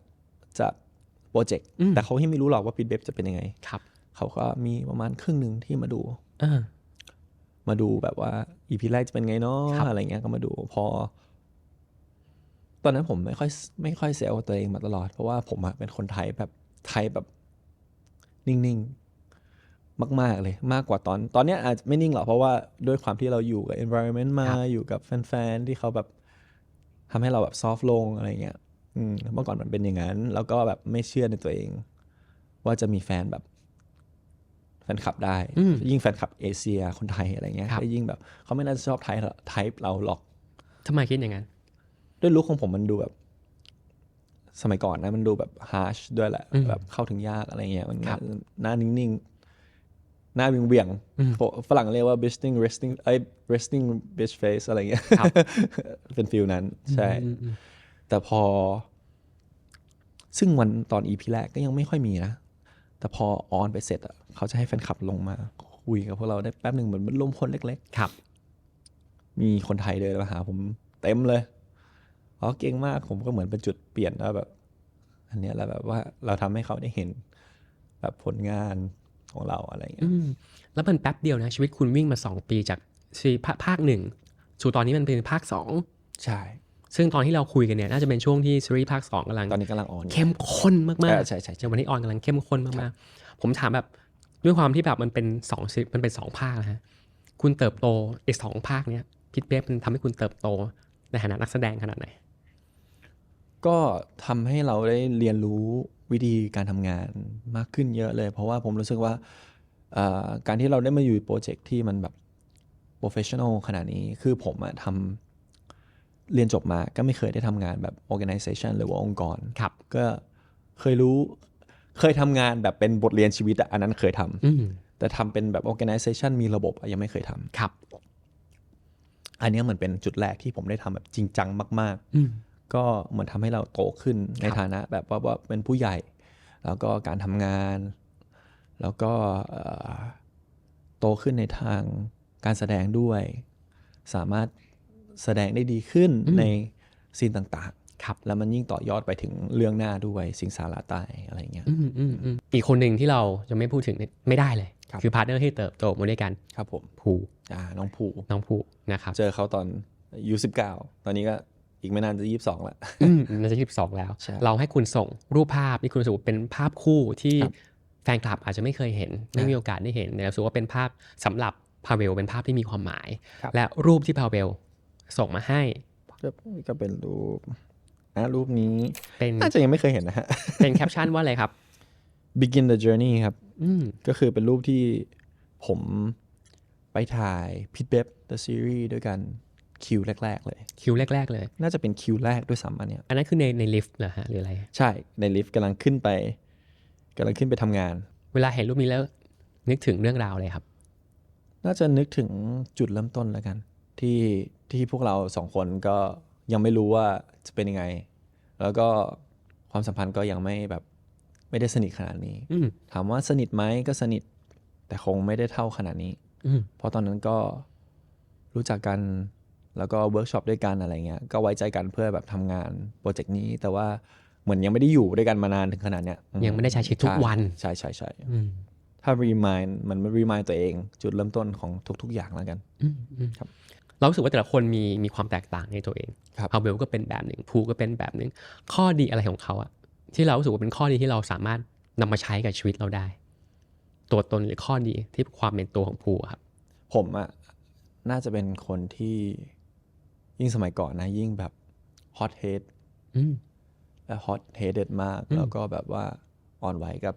โปรเจกต์แต่เขาไม่รู้หรอกว่าพิทเบฟจะเป็นยังไงเขาก็มีประมาณครึ่งนึงที่มาดูแบบว่า EP แรกจะเป็นไงเนาะอะไรเงี้ยก็มาดูพอตอนนั้นผมไม่ค่อยเซลล์ตัวเองมาตลอดเพราะว่าผมเป็นคนไทยแบบนิ่งๆมากๆเลยมากกว่าตอนนี้อาจจะไม่นิ่งหรอกเพราะว่าด้วยความที่เราอยู่กับ environment มาอยู่กับแฟนๆที่เขาแบบทำให้เราแบบซอฟต์ลงอะไรเงี้ยเมื่อก่อนมันเป็นอย่างนั้นแล้วก็แบบไม่เชื่อในตัวเองว่าจะมีแฟนคลับได้ยิ่งแฟนคลับเอเชียคนไทยอะไรเงี้ยยิ่งแบบเขาไม่น่าจะชอบไทป์เราหรอกทำไมคิดอย่างนั้นด้วยลุคของผมมันดูแบบสมัยก่อนนะมันดูแบบฮาร์ชด้วยแหละแบบเข้าถึงยากอะไรเงี้ยมันหน้านิ่งๆ หน้าเวียงฝรั่งเรียกว่า resting bitch face อะไรเงี้ย เป็นฟิลนั้นใช่แต่พอซึ่งวันตอน EP แรกก็ยังไม่ค่อยมีนะแต่พอออนไปเสร็จอะเขาจะให้แฟนคลับลงมาคุยกับพวกเราได้แป๊บหนึ่งเหมือนมันรวมคนเล็กๆครับมีคนไทยเดินมาหาผมเต็มเลยเก่งมากผมก็เหมือนเป็นจุดเปลี่ยนแล้วแบบอันเนี้ยแล้วแบบว่าเราทำให้เขาได้เห็นแบบผลงานของเราอะไรเงี้ยแล้วมันแป๊บเดียวนะชีวิตคุณวิ่งมา2 ปีจากภาค1สู่ตอนนี้มันเป็นภาค2ใช่ซึ่งตอนที่เราคุยกันเนี่ยน่าจะเป็นช่วงที่ซีรีส์ภาค2ตอนนี้กำลังออนเข้มข้นมากๆใช่ใช่วันนี้ออนกำลังเข้มข้นมากๆผมถามแบบด้วยความที่แบบมันเป็น2ภาคนะฮะคุณเติบโตไอ้2ภาคเนี้ยพิทเบฟมันทำให้คุณเติบโตในฐานะนักแสดงขนาดไหนก็ทำให้เราได้เรียนรู้วิธีการทำงานมากขึ้นเยอะเลยเพราะว่าผมรู้สึกว่าการที่เราได้มาอยู่โปรเจกต์ที่มันแบบโปรเฟชชั่นอลขนาดนี้คือผมอะทำเรียนจบมาก็ไม่เคยได้ทำงานแบบ organization หรือว่าองค์กรก็เคยทำงานแบบเป็นบทเรียนชีวิตอันนั้นเคยทำแต่ทำเป็นแบบ organization มีระบบยังไม่เคยทำครับอันนี้เหมือนเป็นจุดแรกที่ผมได้ทำแบบจริงจังมากๆก็เหมือนทำให้เราโตขึ้นในฐานะแบบว่าเป็นผู้ใหญ่แล้วก็การทำงานแล้วก็โตขึ้นในทางการแสดงด้วยสามารถแสดงได้ดีขึ้นในซีนต่างๆแล้วมันยิ่งต่อยอดไปถึงเรื่องหน้าด้วยสิงสาราใต้อะไรเงี้ยอีกคนหนึ่งที่เราจะไม่พูดถึงไม่ได้เลยคือพาร์ทเนอร์ที่เติบโตมาด้วยกันครับผมภูน้องภูนะครับเจอเขาตอนอายุ19ตอนนี้ก็อีกไม่นานจะ22แล้วน่าจะ22แล้วเราให้คุณส่งรูปภาพที่คุณรู้สึกเป็นภาพคู่ที่แฟนคลับอาจจะไม่เคยเห็นไม่มีโอกาสได้เห็นแต่รู้สึกว่าเป็นภาพสำหรับพาเวลเป็นภาพที่มีความหมายและรูปที่พาเวลส่งมาให้ก็เป็นรูปนี้น่าจะยังไม่เคยเห็นนะฮะเป็นแคปชั่นว่าอะไรครับ Begin the journey ครับก็คือเป็นรูปที่ผมไปถ่าย Pit Bep the series ด้วยกันคิวแรกๆเลยน่าจะเป็นคิวแรกด้วยซ้ำอันเนี้ยอันนั้นคือในลิฟต์เหรอฮะหรืออะไรใช่ในลิฟต์กำลังขึ้นไปทำงานเวลาเห็นรูปนี้แล้วนึกถึงเรื่องราวเลยครับน่าจะนึกถึงจุดเริ่มต้นแล้วกันที่พวกเรา2 คนก็ยังไม่รู้ว่าจะเป็นยังไงแล้วก็ความสัมพันธ์ก็ยังไม่ได้สนิทขนาดนี้ถามว่าสนิทไหมก็สนิทแต่คงไม่ได้เท่าขนาดนี้เพราะตอนนั้นก็รู้จักกันแล้วก็เวิร์กช็อปด้วยกันอะไรเงี้ยก็ไว้ใจกันเพื่อแบบทำงานโปรเจกต์นี้แต่ว่าเหมือนยังไม่ได้อยู่ด้วยกันมานานถึงขนาดเนี้ยยังไม่ได้ใช้ชีวิตทุกวันใช่ถ้า remind มันremind ตัวเองจุดเริ่มต้นของทุกๆอย่างแล้วกันครับเรารู้สึกว่าแต่ละคนมีความแตกต่างในตัวเองพาเวลก็เป็นแบบหนึ่งภูก็เป็นแบบหนึ่งข้อดีอะไรของเขาอะที่เรารู้สึกว่าเป็นข้อดีที่เราสามารถนำมาใช้กับชีวิตเราได้ตัวตนหรือข้อดีที่ความเป็นตัวของภูครับผมอะน่าจะเป็นคนที่ยิ่งสมัยก่อนนะยิ่งแบบ hot head และ hot headed มากแล้วก็แบบว่าอ่อนไหวกับ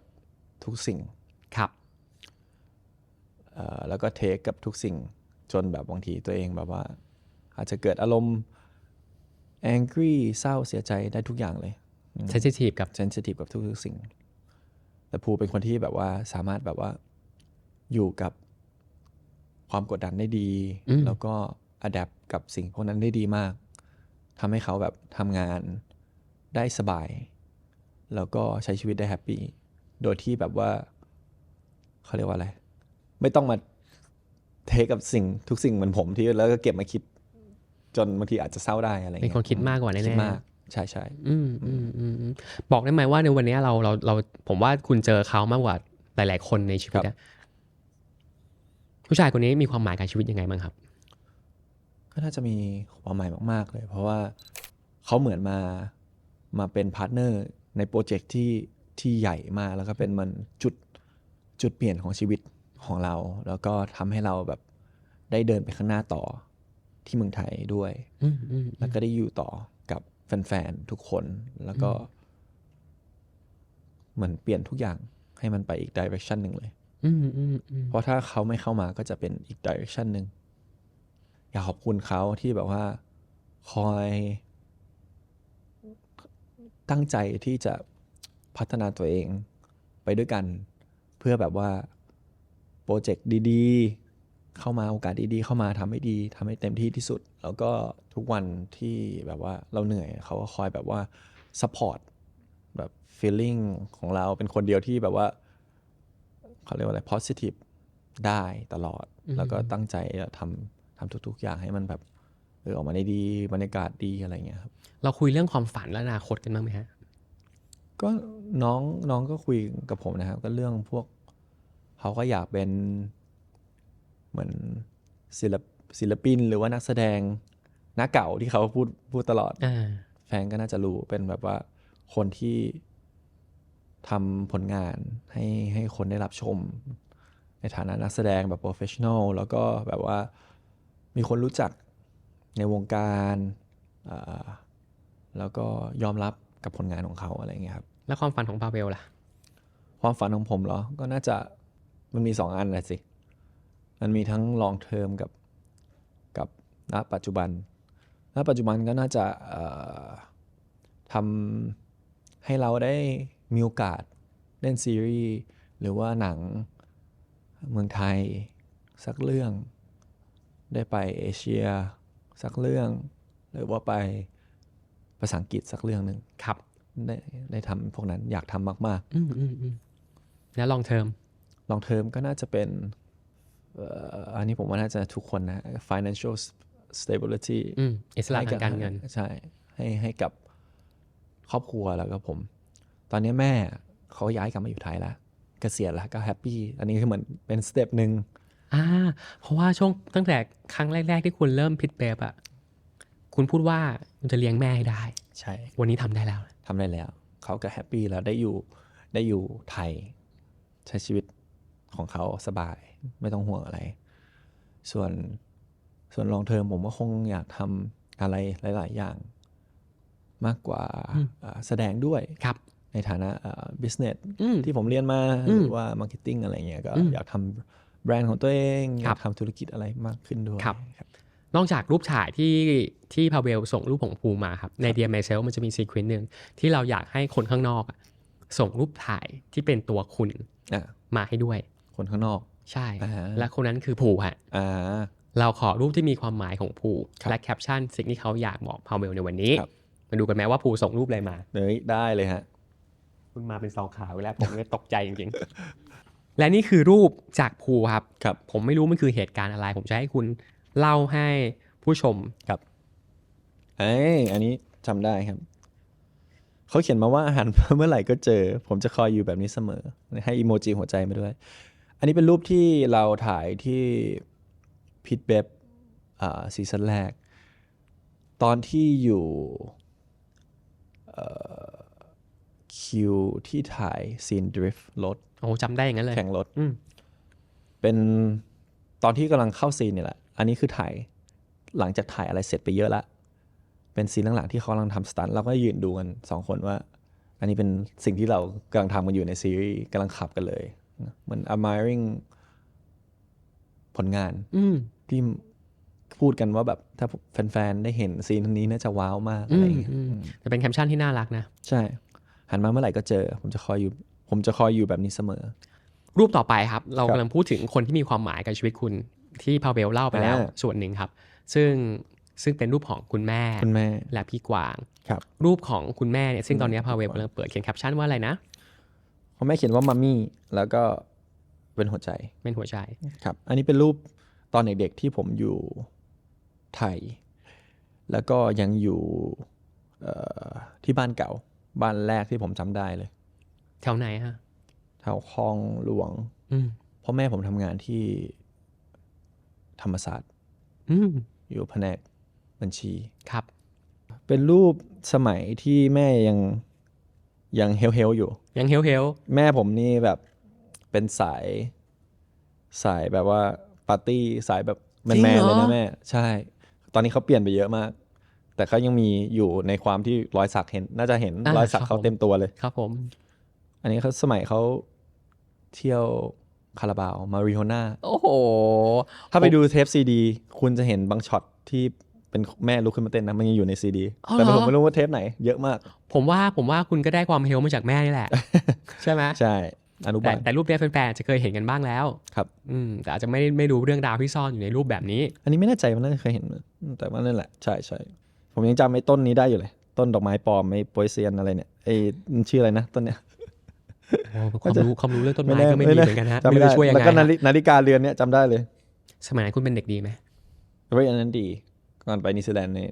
ทุกสิ่งครับแล้วก็เทคกับทุกสิ่งจนแบบบางทีตัวเองแบบว่าอาจจะเกิดอารมณ์ angry เศร้าเสียใจได้ทุกอย่างเลย sensitive กับทุกสิ่งแต่ภูเป็นคนที่แบบว่าสามารถแบบว่าอยู่กับความกดดันได้ดีแล้วก็ adapt กับสิ่งพวกนั้นได้ดีมากทำให้เขาแบบทำงานได้สบายแล้วก็ใช้ชีวิตได้แฮปปี้โดยที่แบบว่าเขาเรียกว่าอะไรไม่ต้องมาเทคกับทุกสิ่งเหมือนผมที่แล้วก็เก็บมาคิดจนบางทีอาจจะเสร้าได้อะไรเงี้ยเป็นคนคิดมากกว่าแน่คิดมากใช่บอกได้ไหมว่าในวันนี้เราผมว่าคุณเจอเขามากกว่าหลายๆคนในชีวิตนะผู้ชายคนนี้มีความหมายกับชีวิตยังไงบ้างครับก็น่าจะมีความหมายมากๆเลยเพราะว่าเขาเหมือนมาเป็นพาร์ทเนอร์ในโปรเจกต์ที่ใหญ่มากแล้วก็เป็นมันจุดเปลี่ยนของชีวิตของเราแล้วก็ทำให้เราแบบได้เดินไปข้างหน้าต่อที่เมืองไทยด้วยแล้วก็ได้อยู่ต่อกับแฟนๆทุกคนแล้วก็เหมือนเปลี่ยนทุกอย่างให้มันไปอีกดิเรกชันหนึ่งเลยเพราะถ้าเขาไม่เข้ามาก็จะเป็นอีกดิเรกชันหนึ่งอยากขอบคุณเขาที่แบบว่าคอยตั้งใจที่จะพัฒนาตัวเองไปด้วยกันเพื่อแบบว่า ปรเจกต์ดีๆเข้ามาโอกาสดีๆเข้ามาทำให้ดีทำให้เต็มที่ที่สุดแล้วก็ทุกวันที่แบบว่าเราเหนื่อยเขาก็คอยแบบว่าซัพพอร์ตแบบ feeling ของเราเป็นคนเดียวที่แบบว่าเขาเรียกว่าอะไร positive ได้ตลอดแล้วก็ตั้งใจทำทุกๆอย่างให้มันแบบออกมาได้ดีบรรยากาศดีอะไรเงี้ยครับเราคุยเรื่องความฝันและอนาคตกันบ้างไหมฮะก็น้องก็คุยกับผมนะครับก็เรื่องพวกเขาก็อยากเป็นเหมือนศิลปินหรือว่านักแสดงหน้าเก่าที่เขาพูดตลอดแฟนก็น่าจะรู้เป็นแบบว่าคนที่ทำผลงานให้คนได้รับชมในฐานะนักแสดงแบบโปรเฟชชั่นอลแล้วก็แบบว่ามีคนรู้จักในวงการแล้วก็ยอมรับกับผลงานของเขาอะไรเงี้ยครับแล้วความฝันของพาเวลล่ะความฝันของผมเหรอก็น่าจะมันมี2 อันแหละสิมันมีทั้ง long term กับณปัจจุบันก็น่าจะทำให้เราได้มีโอกาสเล่นซีรีส์หรือว่าหนังเมืองไทยสักเรื่องได้ไปเอเชียสักเรื่องหรือว่าไปภาษาอังกฤษสักเรื่องหนึ่งครับได้ทำพวกนั้นอยากทำมากๆแล้ว long term ก็น่าจะเป็นอันนี้ผมว่าน่าจะทุกคนนะ financial stability อิสระทางการเงินใช่ให้กับครอบครัวแล้วก็ผมตอนนี้แม่เขาย้ายกลับมาอยู่ไทยแล้วเกษียณแล้วก็แฮปปี้อันนี้คือเหมือนเป็นสเต็ปหนึ่งเพราะว่าช่วงตั้งแต่ครั้งแรกๆที่คุณเริ่มพิทเบฟอ่ะคุณพูดว่าคุณจะเลี้ยงแม่ให้ได้ใช่วันนี้ทำได้แล้วเขาก็แฮปปี้แล้วได้อยู่ไทยใช้ชีวิตของเขาสบายไม่ต้องห่วงอะไรส่วนลองเทอมผมก็คงอยากทำอะไรหลายๆอย่างมากกว่าแสดงด้วยในฐานะbusiness ที่ผมเรียนมาหรือว่า marketing อะไรเงี้ยก็อยากทำแบรนด์ของตัวเองอยากทำธุรกิจอะไรมากขึ้นด้วยนอกจากรูปถ่ายที่พาเวลส่งรูปของภูมาครับใน Dear Myself มันจะมีซีเควนซ์นึงที่เราอยากให้คนข้างนอกส่งรูปถ่ายที่เป็นตัวคุณมาให้ด้วยคนข้างนอกใช่และคนนั้นคือภูฮะเราขอรูปที่มีความหมายของภูและแคปชั่นสิ่งที่เขาอยากบอกพาเวลในวันนี้มาดูกันไหมว่าภูส่งรูปอะไรมาได้เลยฮะคุณมาเป็นซองขาวแล้วผมเลยตกใจจริงๆและนี่คือรูปจากภูครับผมไม่รู้มันคือเหตุการณ์อะไรผมจะให้คุณเล่าให้ผู้ชมครับอันนี้จำได้ครับเขาเขียนมาว่าหันเมื่อไหร่ก็เจอผมจะคอยอยู่แบบนี้เสมอให้อีโมจิหัวใจมาด้วยอันนี้เป็นรูปที่เราถ่ายที่พิทเบฟซีซั่นแรกตอนที่อยู่คิวที่ถ่ายซีนดริฟท์รถจำได้อย่างนั้นเลยแข่งรถเป็นตอนที่กำลังเข้าซีนนี่แหละอันนี้คือถ่ายหลังจากถ่ายอะไรเสร็จไปเยอะแล้วเป็นซีนหลังๆที่เขากำลังทำสตันต์เราก็ยืนดูกัน2 คนว่าอันนี้เป็นสิ่งที่เรากำลังทำกันอยู่ในซีรีส์กำลังขับกันเลยเหมือน admiring ผลงานที่พูดกันว่าแบบถ้าแฟนๆได้เห็นซีนนี้น่าจะว้าวมากอะไรอย่างเงี้ยจะเป็นแคปชั่นที่น่ารักนะใช่หันมาเมื่อไหร่ก็เจอผมจะคอยอยู่แบบนี้เสมอรูปต่อไปครับเรากำลังพูดถึงคนที่มีความหมายกับชีวิตคุณที่พาเวลเล่าไปแล้วส่วนหนึ่งครับซึ่งเป็นรูปของคุณแม่และพี่กวางรูปของคุณแม่เนี่ยซึ่งตอนนี้พาเวลกำลังเปิดเขียนแคปชั่นว่าอะไรนะคุณแม่เขียนว่ามัมมี่แล้วก็เป็นหัวใจครับอันนี้เป็นรูปตอนเด็กๆที่ผมอยู่ไทยแล้วก็ยังอยู่ที่บ้านเก่าบ้านแรกที่ผมจำได้เลยแถวไหนฮะแถวคลองหลวงเพราะแม่ผมทำงานที่ธรรมศาสตร์อยู่แผนกบัญชีครับเป็นรูปสมัยที่แม่ยังเฮลอยู่ยังเฮลแม่ผมนี่แบบเป็นสายแบบว่าปาร์ตี้สายแบบแมนเลยนะแม่ใช่ตอนนี้เขาเปลี่ยนไปเยอะมากแต่เขายังมีอยู่ในความที่รอยสักน่าจะเห็นรอยสักเขาเต็มตัวเลยครับผมอันนี้เขาสมัยเขาเที่ยวคาราบาวมาริโฮน่าโอ้โหถ้าไปดูเทปซีดีคุณจะเห็นบางช็อตที่เป็นแม่ลุกขึ้นมาเต้นนะมันยังอยู่ในซีดีแต่ผมไม่รู้ว่าเทปไหนเยอะมากผมว่าคุณก็ได้ความเฮลมาจากแม่นี่แหละ ใช่ไหมใช่ อนุบาลแต่รูปนี้แฟนๆจะเคยเห็นกันบ้างแล้วครับแต่อาจจะไม่รู้เรื่องราวที่ซ่อนอยู่ในรูปแบบนี้อันนี้ไม่แน่ใจว่าน่าจะเคยเห็นแต่ว่านั่นแหละใช่ผมยังจำไอ้ต้นนี้ได้อยู่เลยต้นดอกไม้ปลอมไอ้โปยเซียนอะไรเนี่ยไอ้มันชื่ออะไรนะต้นเนี้ยความรู้เรื่องต้นไม้ก็ไม่มีเหมือนกันฮะจำไม่ได้ช่วยยังไงแล้วก็นาฬิกาเรือนเนี่ยจำได้เลยสมัยนั้นคุณเป็นเด็กดีไหมเฮ้ยอันนั้นดีก่อนไปนิวซีแลนด์เนี่ย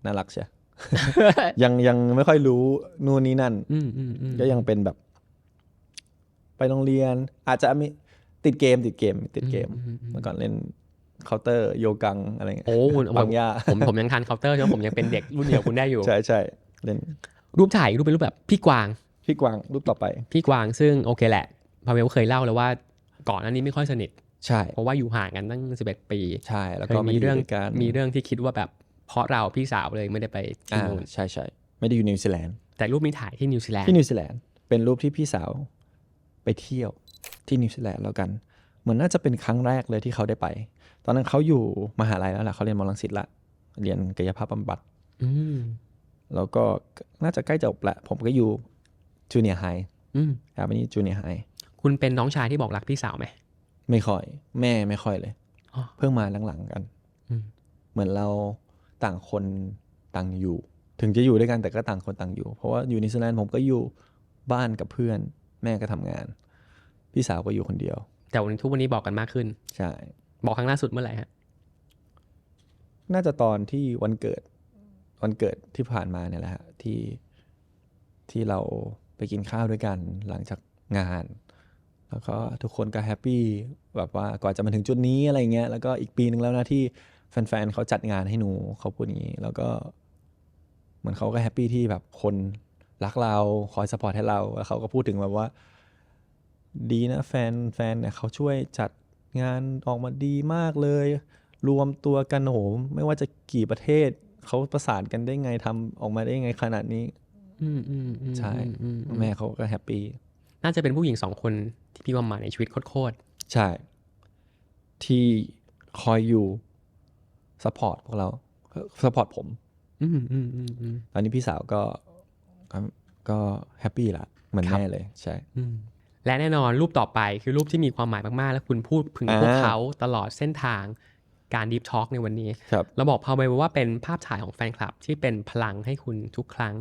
น่ารักใช่ ยังไม่ค่อยรู้นู่นนี่นั่นก็ยังเป็นแบบไปโรงเรียนอาจจะมีติดเกมเมื่อก่อนเล่นเคาน์เตอร์โยกังอะไรเงี้ยโอ้บางย่าผมยังทันเคาน์เตอร์ใช่ไหมผมยังเป็นเด็กรุ่นเดียวคุณได้อยู่ ใช่เล่นรูปถ่ายรูปเป็นรูปแบบพี่กวางรูปต่อไปพี่กวางซึ่งโอเคแหละพาเวลเคยเล่าแล้วว่าก่อนหน้านี้ไม่ค่อยสนิทใช่เพราะว่าอยู่ห่างกันตั้ง11 ปีใช่แล้วก็มีเรื่องที่คิดว่าแบบเพราะเราพี่สาวเลยไม่ได้ไปที่นู่นใช่ไม่ได้อยู่นิวซีแลนด์แต่รูปนี้ถ่ายที่นิวซีแลนด์เป็นรูปที่พี่สาวไปเที่ยวที่นิวซีแลนด์แล้วกันเหมือนน่าจะเป็นครั้งแรกเลยที่เขาได้ไปตอนนั้นเขาอยู่มหาลัยแล้วแหละเขาเรียนม.รังสิตละเรียนกายภาพบำบัดแล้วก็น่าจะใกล้จบละผมก็อยู่จูเนียร์ไฮครับอันนี้จูเนียร์ไฮคุณเป็นน้องชายที่บอกรักพี่สาวไหมไม่ค่อยแม่ไม่ค่อยเลยเพิ่งมาหลังๆกันเหมือนเราต่างคนต่างอยู่ถึงจะอยู่ด้วยกันแต่ก็ต่างคนต่างอยู่เพราะว่าอยู่นิวซีแลนด์ผมก็อยู่บ้านกับเพื่อนแม่ก็ทำงานพี่สาวก็อยู่คนเดียวแต่ทุกวันนี้บอกกันมากขึ้นใช่บอกครั้งล่าสุดเมื่อไหร่ฮะน่าจะตอนที่วันเกิดที่ผ่านมาเนี่ยแหละฮะที่เราไปกินข้าวด้วยกันหลังจากงานแล้วก็ทุกคนก็แฮปปี้แบบว่าก่อนจะมาถึงจุดนี้อะไรเงี้ยแล้วก็อีกปีนึงแล้วนะที่แฟนๆเขาจัดงานให้หนูเขาพูดอย่างนี้แล้วก็เหมือนเขาก็แฮปปี้ที่แบบคนรักเราคอยซัพพอร์ตให้เราแล้วเขาก็พูดถึงแบบว่าดีนะแฟนเนี่ยเขาช่วยจัดงานออกมาดีมากเลยรวมตัวกันโหไม่ว่าจะกี่ประเทศเขาประสานกันได้ไงทำออกมาได้ไงขนาดนี้ใช่แม่เขาก็แฮปปี้น่าจะเป็นผู้หญิง2 คนที่พี่ว่ามาในชีวิตโคตรใช่ที่คอยอยู่ซัพพอร์ตพวกเราซัพพอร์ตผมตอนนี้พี่สาวก็แฮปปี้ละเหมือนแม่เลยใช่และแน่นอนรูปต่อไปคือรูปที่มีความหมายมากๆและคุณพูดถึงพวกเขาตลอดเส้นทางการดีฟทอล์กในวันนี้เราบอกพาเวลว่าเป็นภาพถ่ายของแฟนคลับที่เป็นพลังให้คุณทุกครั้ง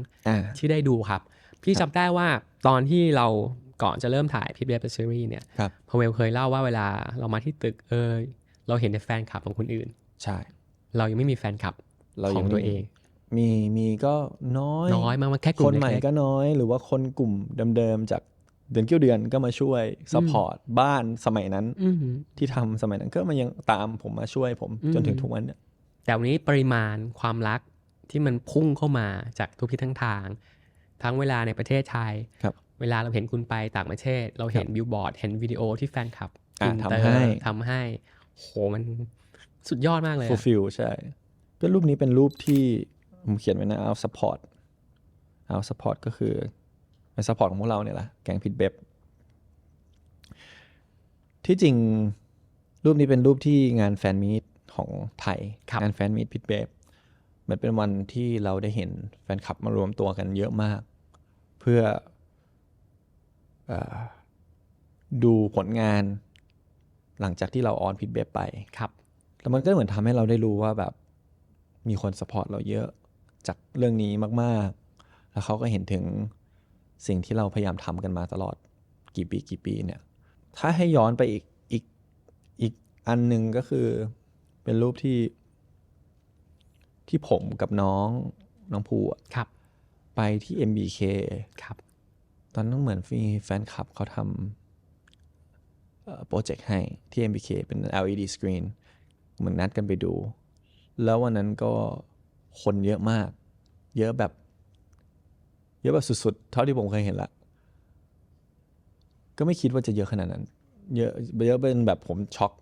ที่ได้ดูครับพี่จำได้ว่าตอนที่เราก่อนจะเริ่มถ่ายพิทเบฟซีรีส์เนี่ยพาเวลเคยเล่าว่าเวลาเรามาที่ตึกเราเห็นแต่แฟนคลับของคนอื่นใช่ เรายังไม่มีแฟนคลับของตัวเองมีก็น้อยมากแค่กลุ่มคนใหม่ก็น้อยหรือว่าคนกลุ่มเดิมๆจากเดือนก็มาช่วยซัพพอร์ตบ้านสมัยนั้นที่ทำสมัยนั้นก็มันยังตามผมมาช่วยผมจนถึงทุกวันเนี่ยแต่วันนี้ปริมาณความรักที่มันพุ่งเข้ามาจากทุกทิศทั้งทางทั้งเวลาในประเทศไทยเวลาเราเห็นคุณไปต่างประเทศเราเห็นบิลบอร์ดเห็นวิดีโอที่แฟนคลับทำให้โหมันสุดยอดมากเลยfulfill ใช่ก็รูปนี้เป็นรูปที่ผมเขียนไว้นะเอา support ก็คือเป็น support ของพวกเราเนี่ยแหละแก๊งพิทเบฟที่จริงรูปนี้เป็นรูปที่งานแฟนมีตของไทยงานแฟนมีตพิทเบฟมันเป็นวันที่เราได้เห็นแฟนคลับมารวมตัวกันเยอะมากเพื่อดูผลงานหลังจากที่เราออนพิทเบฟไปแล้วมันก็เหมือนทำให้เราได้รู้ว่าแบบมีคนซัพพอร์ตเราเยอะจากเรื่องนี้มากๆแล้วเขาก็เห็นถึงสิ่งที่เราพยายามทำกันมาตลอดกี่ปีเนี่ยถ้าให้ย้อนไปอีกอันหนึ่งก็คือเป็นรูปที่ผมกับน้องภูไปที่ MBK ตอนนั้นเหมือนมีแฟนคลับเขาทำโปรเจกต์ให้ที่ MBK เป็น LED screen เหมือนนัดกันไปดูแล้ววันนั้นก็คนเยอะมากเยอะแบบสุดๆเท่าที่ผมเคยเห็นละก็ไม่คิดว่าจะเยอะขนาดนั้นเยอะเป็นแบบผมช็อก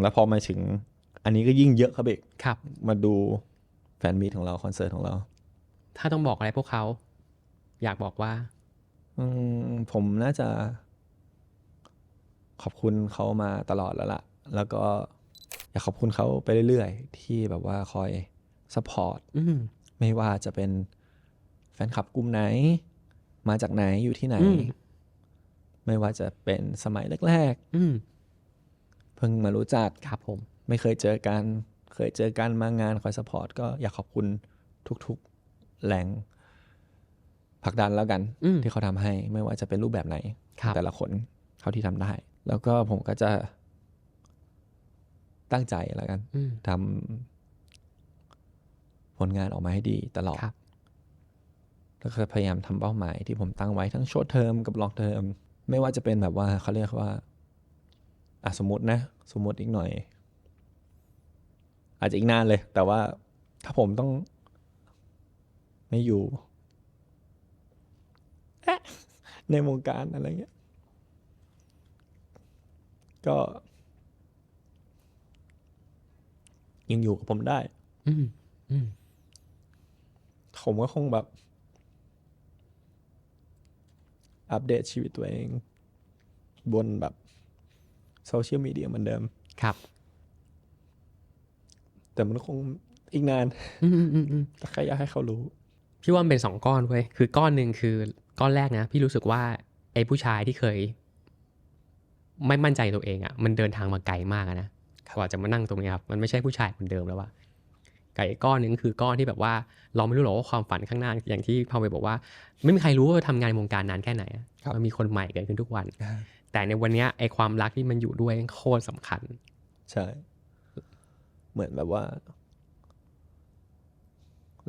แล้วพอมาถึงอันนี้ก็ยิ่งเยอะครับเอกมาดูแฟนมีตของเราคอนเสิร์ตของเราถ้าต้องบอกอะไรพวกเขาอยากบอกว่าผมน่าจะขอบคุณเขามาตลอดแล้วล่ะแล้วก็อยากขอบคุณเขาไปเรื่อยๆที่แบบว่าคอยซัพพอร์ตไม่ว่าจะเป็นแฟนคลับกลุ่มไหนมาจากไหนอยู่ที่ไหน ไม่ว่าจะเป็นสมัยแรกๆเพิ่งมารู้จักครับผมไม่เคยเจอกันเคยเจอกันมางานคอยซัพพอร์ตก็อยากขอบคุณทุกๆแรงผลักดันแล้วกันที่เขาทำให้ไม่ว่าจะเป็นรูปแบบไหนแต่ละคนเขาที่ทำได้แล้วก็ผมก็จะตั้งใจแล้วกันทำผลงานออกมาให้ดีตลอดแล้วก็พยายามทำเป้าหมายที่ผมตั้งไว้ทั้ง short term กับ long term ไม่ว่าจะเป็นแบบว่าเขาเรียกว่าสมมติอีกหน่อยอาจจะอีกนานเลยแต่ว่าถ้าผมต้องไม่อยู่ในวงการอะไรเงี้ยก็ยังอยู่กับผมได้ผมก็คงแบบอัปเดตชีวิตตัวเองบนแบบโซเชียลมีเดียเหมือนเดิมครับแต่มันคงอีกนานแต่แค่อยากให้เขารู้พี่ว่ามันเป็น2ก้อนเว้ยคือก้อนหนึ่งคือก้อนแรกนะพี่รู้สึกว่าไอ้ผู้ชายที่เคยไม่มั่นใจตัวเองอ่ะมันเดินทางมาไกลมากนะกว่าจะมานั่งตรงนี้ครับมันไม่ใช่ผู้ชายคนเดิมแล้วว่าไก่ก้อนนึงคือก้อนที่แบบว่าเราไม่รู้หรอกว่าความฝันข้างหน้าอย่างที่พาวเวลบอกว่าไม่มีใครรู้ว่าทำงานวงการนานแค่ไหนมันมีคนใหม่เกิดขึ้นทุกวันแต่ในวันนี้ไอ้ความรักที่มันอยู่ด้วยโคตรสำคัญใช่เหมือนแบบว่า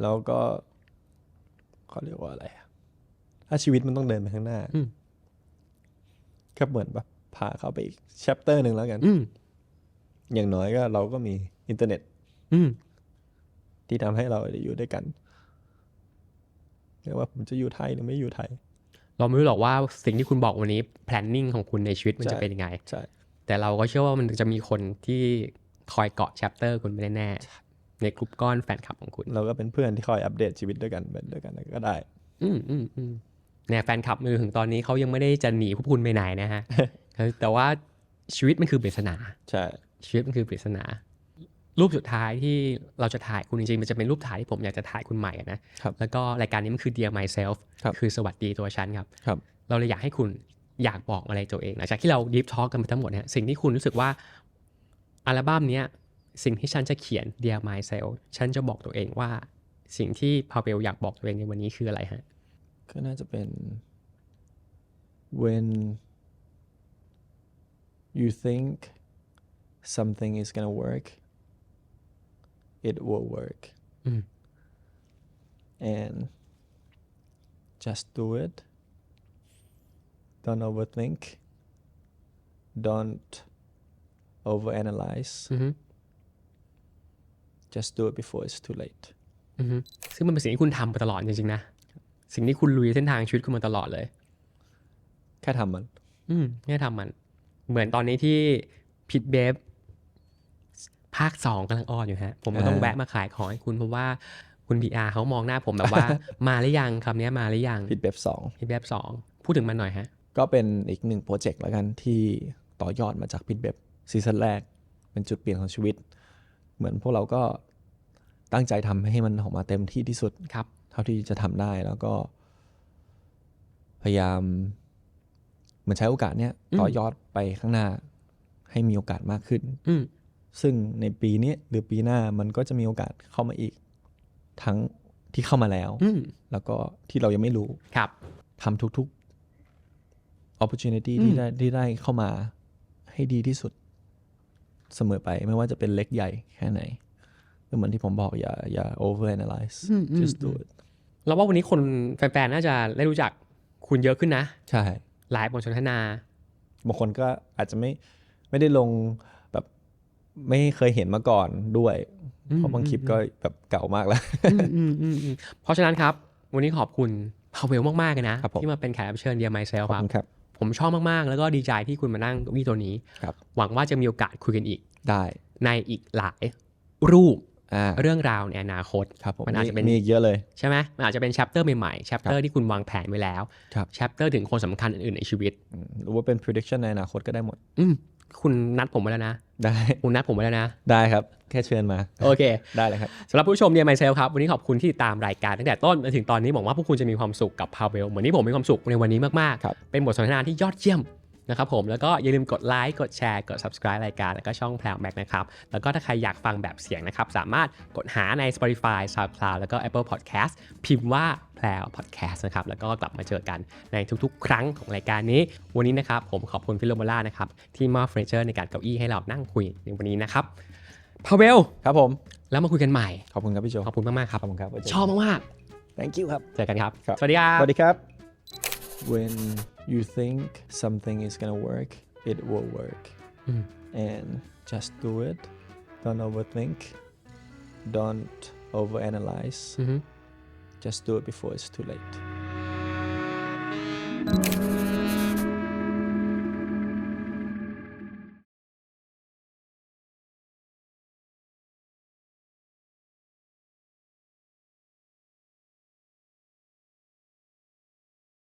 แล้วก็เขาเรียกว่าอะไรถ้าชีวิตมันต้องเดินไปข้างหน้าก็เหมือนแบบพาเข้าไปอีก chapter หนึ่งแล้วกันอย่างน้อยก็เราก็มีอินเทอร์เน็ตที่ทำให้เราได้อยู่ด้วยกันไม่ว่าผมจะอยู่ไทยหรือไม่อยู่ไทยเราไม่รู้หรอกว่าสิ่งที่คุณบอกวันนี้ planning ของคุณในชีวิตมันจะเป็นยังไงใช่แต่เราก็เชื่อว่ามันจะมีคนที่คอยเกาะ chapter คุณไม่แน่ในกลุ่มก้อนแฟนคลับของคุณเราก็เป็นเพื่อนที่คอยอัปเดตชีวิตด้วยกันก็ได้เนี่ยแฟนคลับมือถึงตอนนี้เขายังไม่ได้จะหนีพวกคุณไปไหนนะฮะ แต่ว่าชีวิตมันคือปริศนาใช่ชีวิตมันคือปริศนารูปสุดท้ายที่เราจะถ่ายคุณจริงๆมันจะเป็นรูปถ่ายที่ผมอยากจะถ่ายคุณใหม่นะแล้วก็รายการนี้มันคือ Dear Myself คือสวัสดีตัวฉันครับเราเลยอยากให้คุณอยากบอกอะไรตัวเองหลังจากที่เรา Deep Talk กันไปทั้งหมดเนี่ยสิ่งที่คุณรู้สึกว่าอัลบั้มนี้สิ่งที่ฉันจะเขียน Dear Myself ฉันจะบอกตัวเองว่าสิ่งที่พาเวลอยากบอกตัวเองในวันนี้คืออะไรฮะก็น่าจะเป็น when you think something is gonna work it will work and just do it don't overthink don't overanalyze just do it before it's too late ซึ่งมันเป็นสิ่งที่คุณทำมาตลอดจริงๆนะสิ่งที่คุณลุยเส้นทางชีวิตคุณมาตลอดเลยแค่ทำมันเหมือนตอนนี้ที่พิทเบฟภาค2กำลังออนอยู่ฮะผมก็ต้องแวะมาขายของให้คุณเพราะว่าคุณ PR เขามองหน้าผมแบบว่า มาหรือยังคำนี้มาหรือยังพิทเบฟ2พูดถึงมันหน่อยฮะก็เป็นอีกหนึ่งโปรเจกต์แล้วกันที่ต่อยอดมาจากพิทเบฟซีซั่นแรกเป็นจุดเปลี่ยนของชีวิตเหมือนพวกเราก็ตั้งใจทำให้มันออกมาเต็มที่ที่สุดเท่าที่จะทำได้แล้วก็พยายามเหมือนใช้โอกาสเนี้ยต่อยอดไปข้างหน้าให้มีโอกาสมากขึ้นซึ่งในปีนี้หรือปีหน้ามันก็จะมีโอกาสเข้ามาอีกทั้งที่เข้ามาแล้วแล้วก็ที่เรายังไม่รู้ทำทุกๆ opportunity ที่ได้เข้ามาให้ดีที่สุดเสมอไปไม่ว่าจะเป็นเล็กใหญ่แค่ไหนก็เหมือนที่ผมบอกอย่า over analyze just do it เราว่าวันนี้คนแฟนๆน่าจะได้รู้จักคุณเยอะขึ้นนะใช่หลายบทสนทนาบางคนก็อาจจะไม่ได้ลงแบบไม่เคยเห็นมาก่อนด้วยเพราะบางคลิปก็แบบเก่ามากแล้วเพราะฉะนั้นครับวันนี้ขอบคุณพาเวลมากๆเลยนะที่มาเป็นแขกรับเชิญ Dear Myself ครับผมชอบมากๆแล้วก็ดีใจที่คุณมานั่งตรงนี้ตัวนี้หวังว่าจะมีโอกาสคุยกันอีกได้ในอีกหลายรูปเรื่องราวในอนาคตมันอาจจะเป็นมีอีกเยอะเลยใช่ไหมมันอาจจะเป็น chapter ใหม่ๆ chapter ที่คุณวางแผนไว้แล้ว chapter ถึงคนสำคัญอื่นๆในชีวิตหรือว่าเป็น prediction ในอนาคตก็ได้หมดคุณนัดผมไว้แล้วนะ ได้คุณนัดผมไว้แล้วนะได้ครับแค่เชิญมาโอเคได้เลยครับสำหรับผู้ชมDear Myself ครับวันนี้ขอบคุณที่ติดตามรายการตั้งแต่ต้นจนถึงตอนนี้หวังว่าพวกคุณจะมีความสุขกับพาเวลเหมือนที่ผมมีความสุขในวันนี้มากๆเป็นบทสนทนาที่ยอดเยี่ยมนะครับผมแล้วก็อย่าลืมกดไลค์กดแชร์กด subscribe รายการแล้วก็ช่องแพลวแม็กนะครับแล้วก็ถ้าใครอยากฟังแบบเสียงนะครับสามารถกดหาใน Spotify SoundCloud แล้วก็ Apple Podcast พิมพ์ว่าแพลว Podcast นะครับแล้วก็กลับมาเจอกันในทุกๆครั้งของรายการนี้วันนี้นะครับผมขอบคุณฟิโลโมล่านะครับที่มอบเฟอร์นิเจอร์ในการเก้าอี้ให้เรานั่งคุยในวันนี้นะครับพาเวลครับผมแล้วมาคุยกันใหม่ขอบคุณครับพี่โจขอบคุณมากๆครับขอบคุณครับชอบมากๆ Thank you ครับเจอกันครับสวัสดีครับ When you think something is gonna work it will work and just do it don't overthink don't overanalyze just do it before it's too late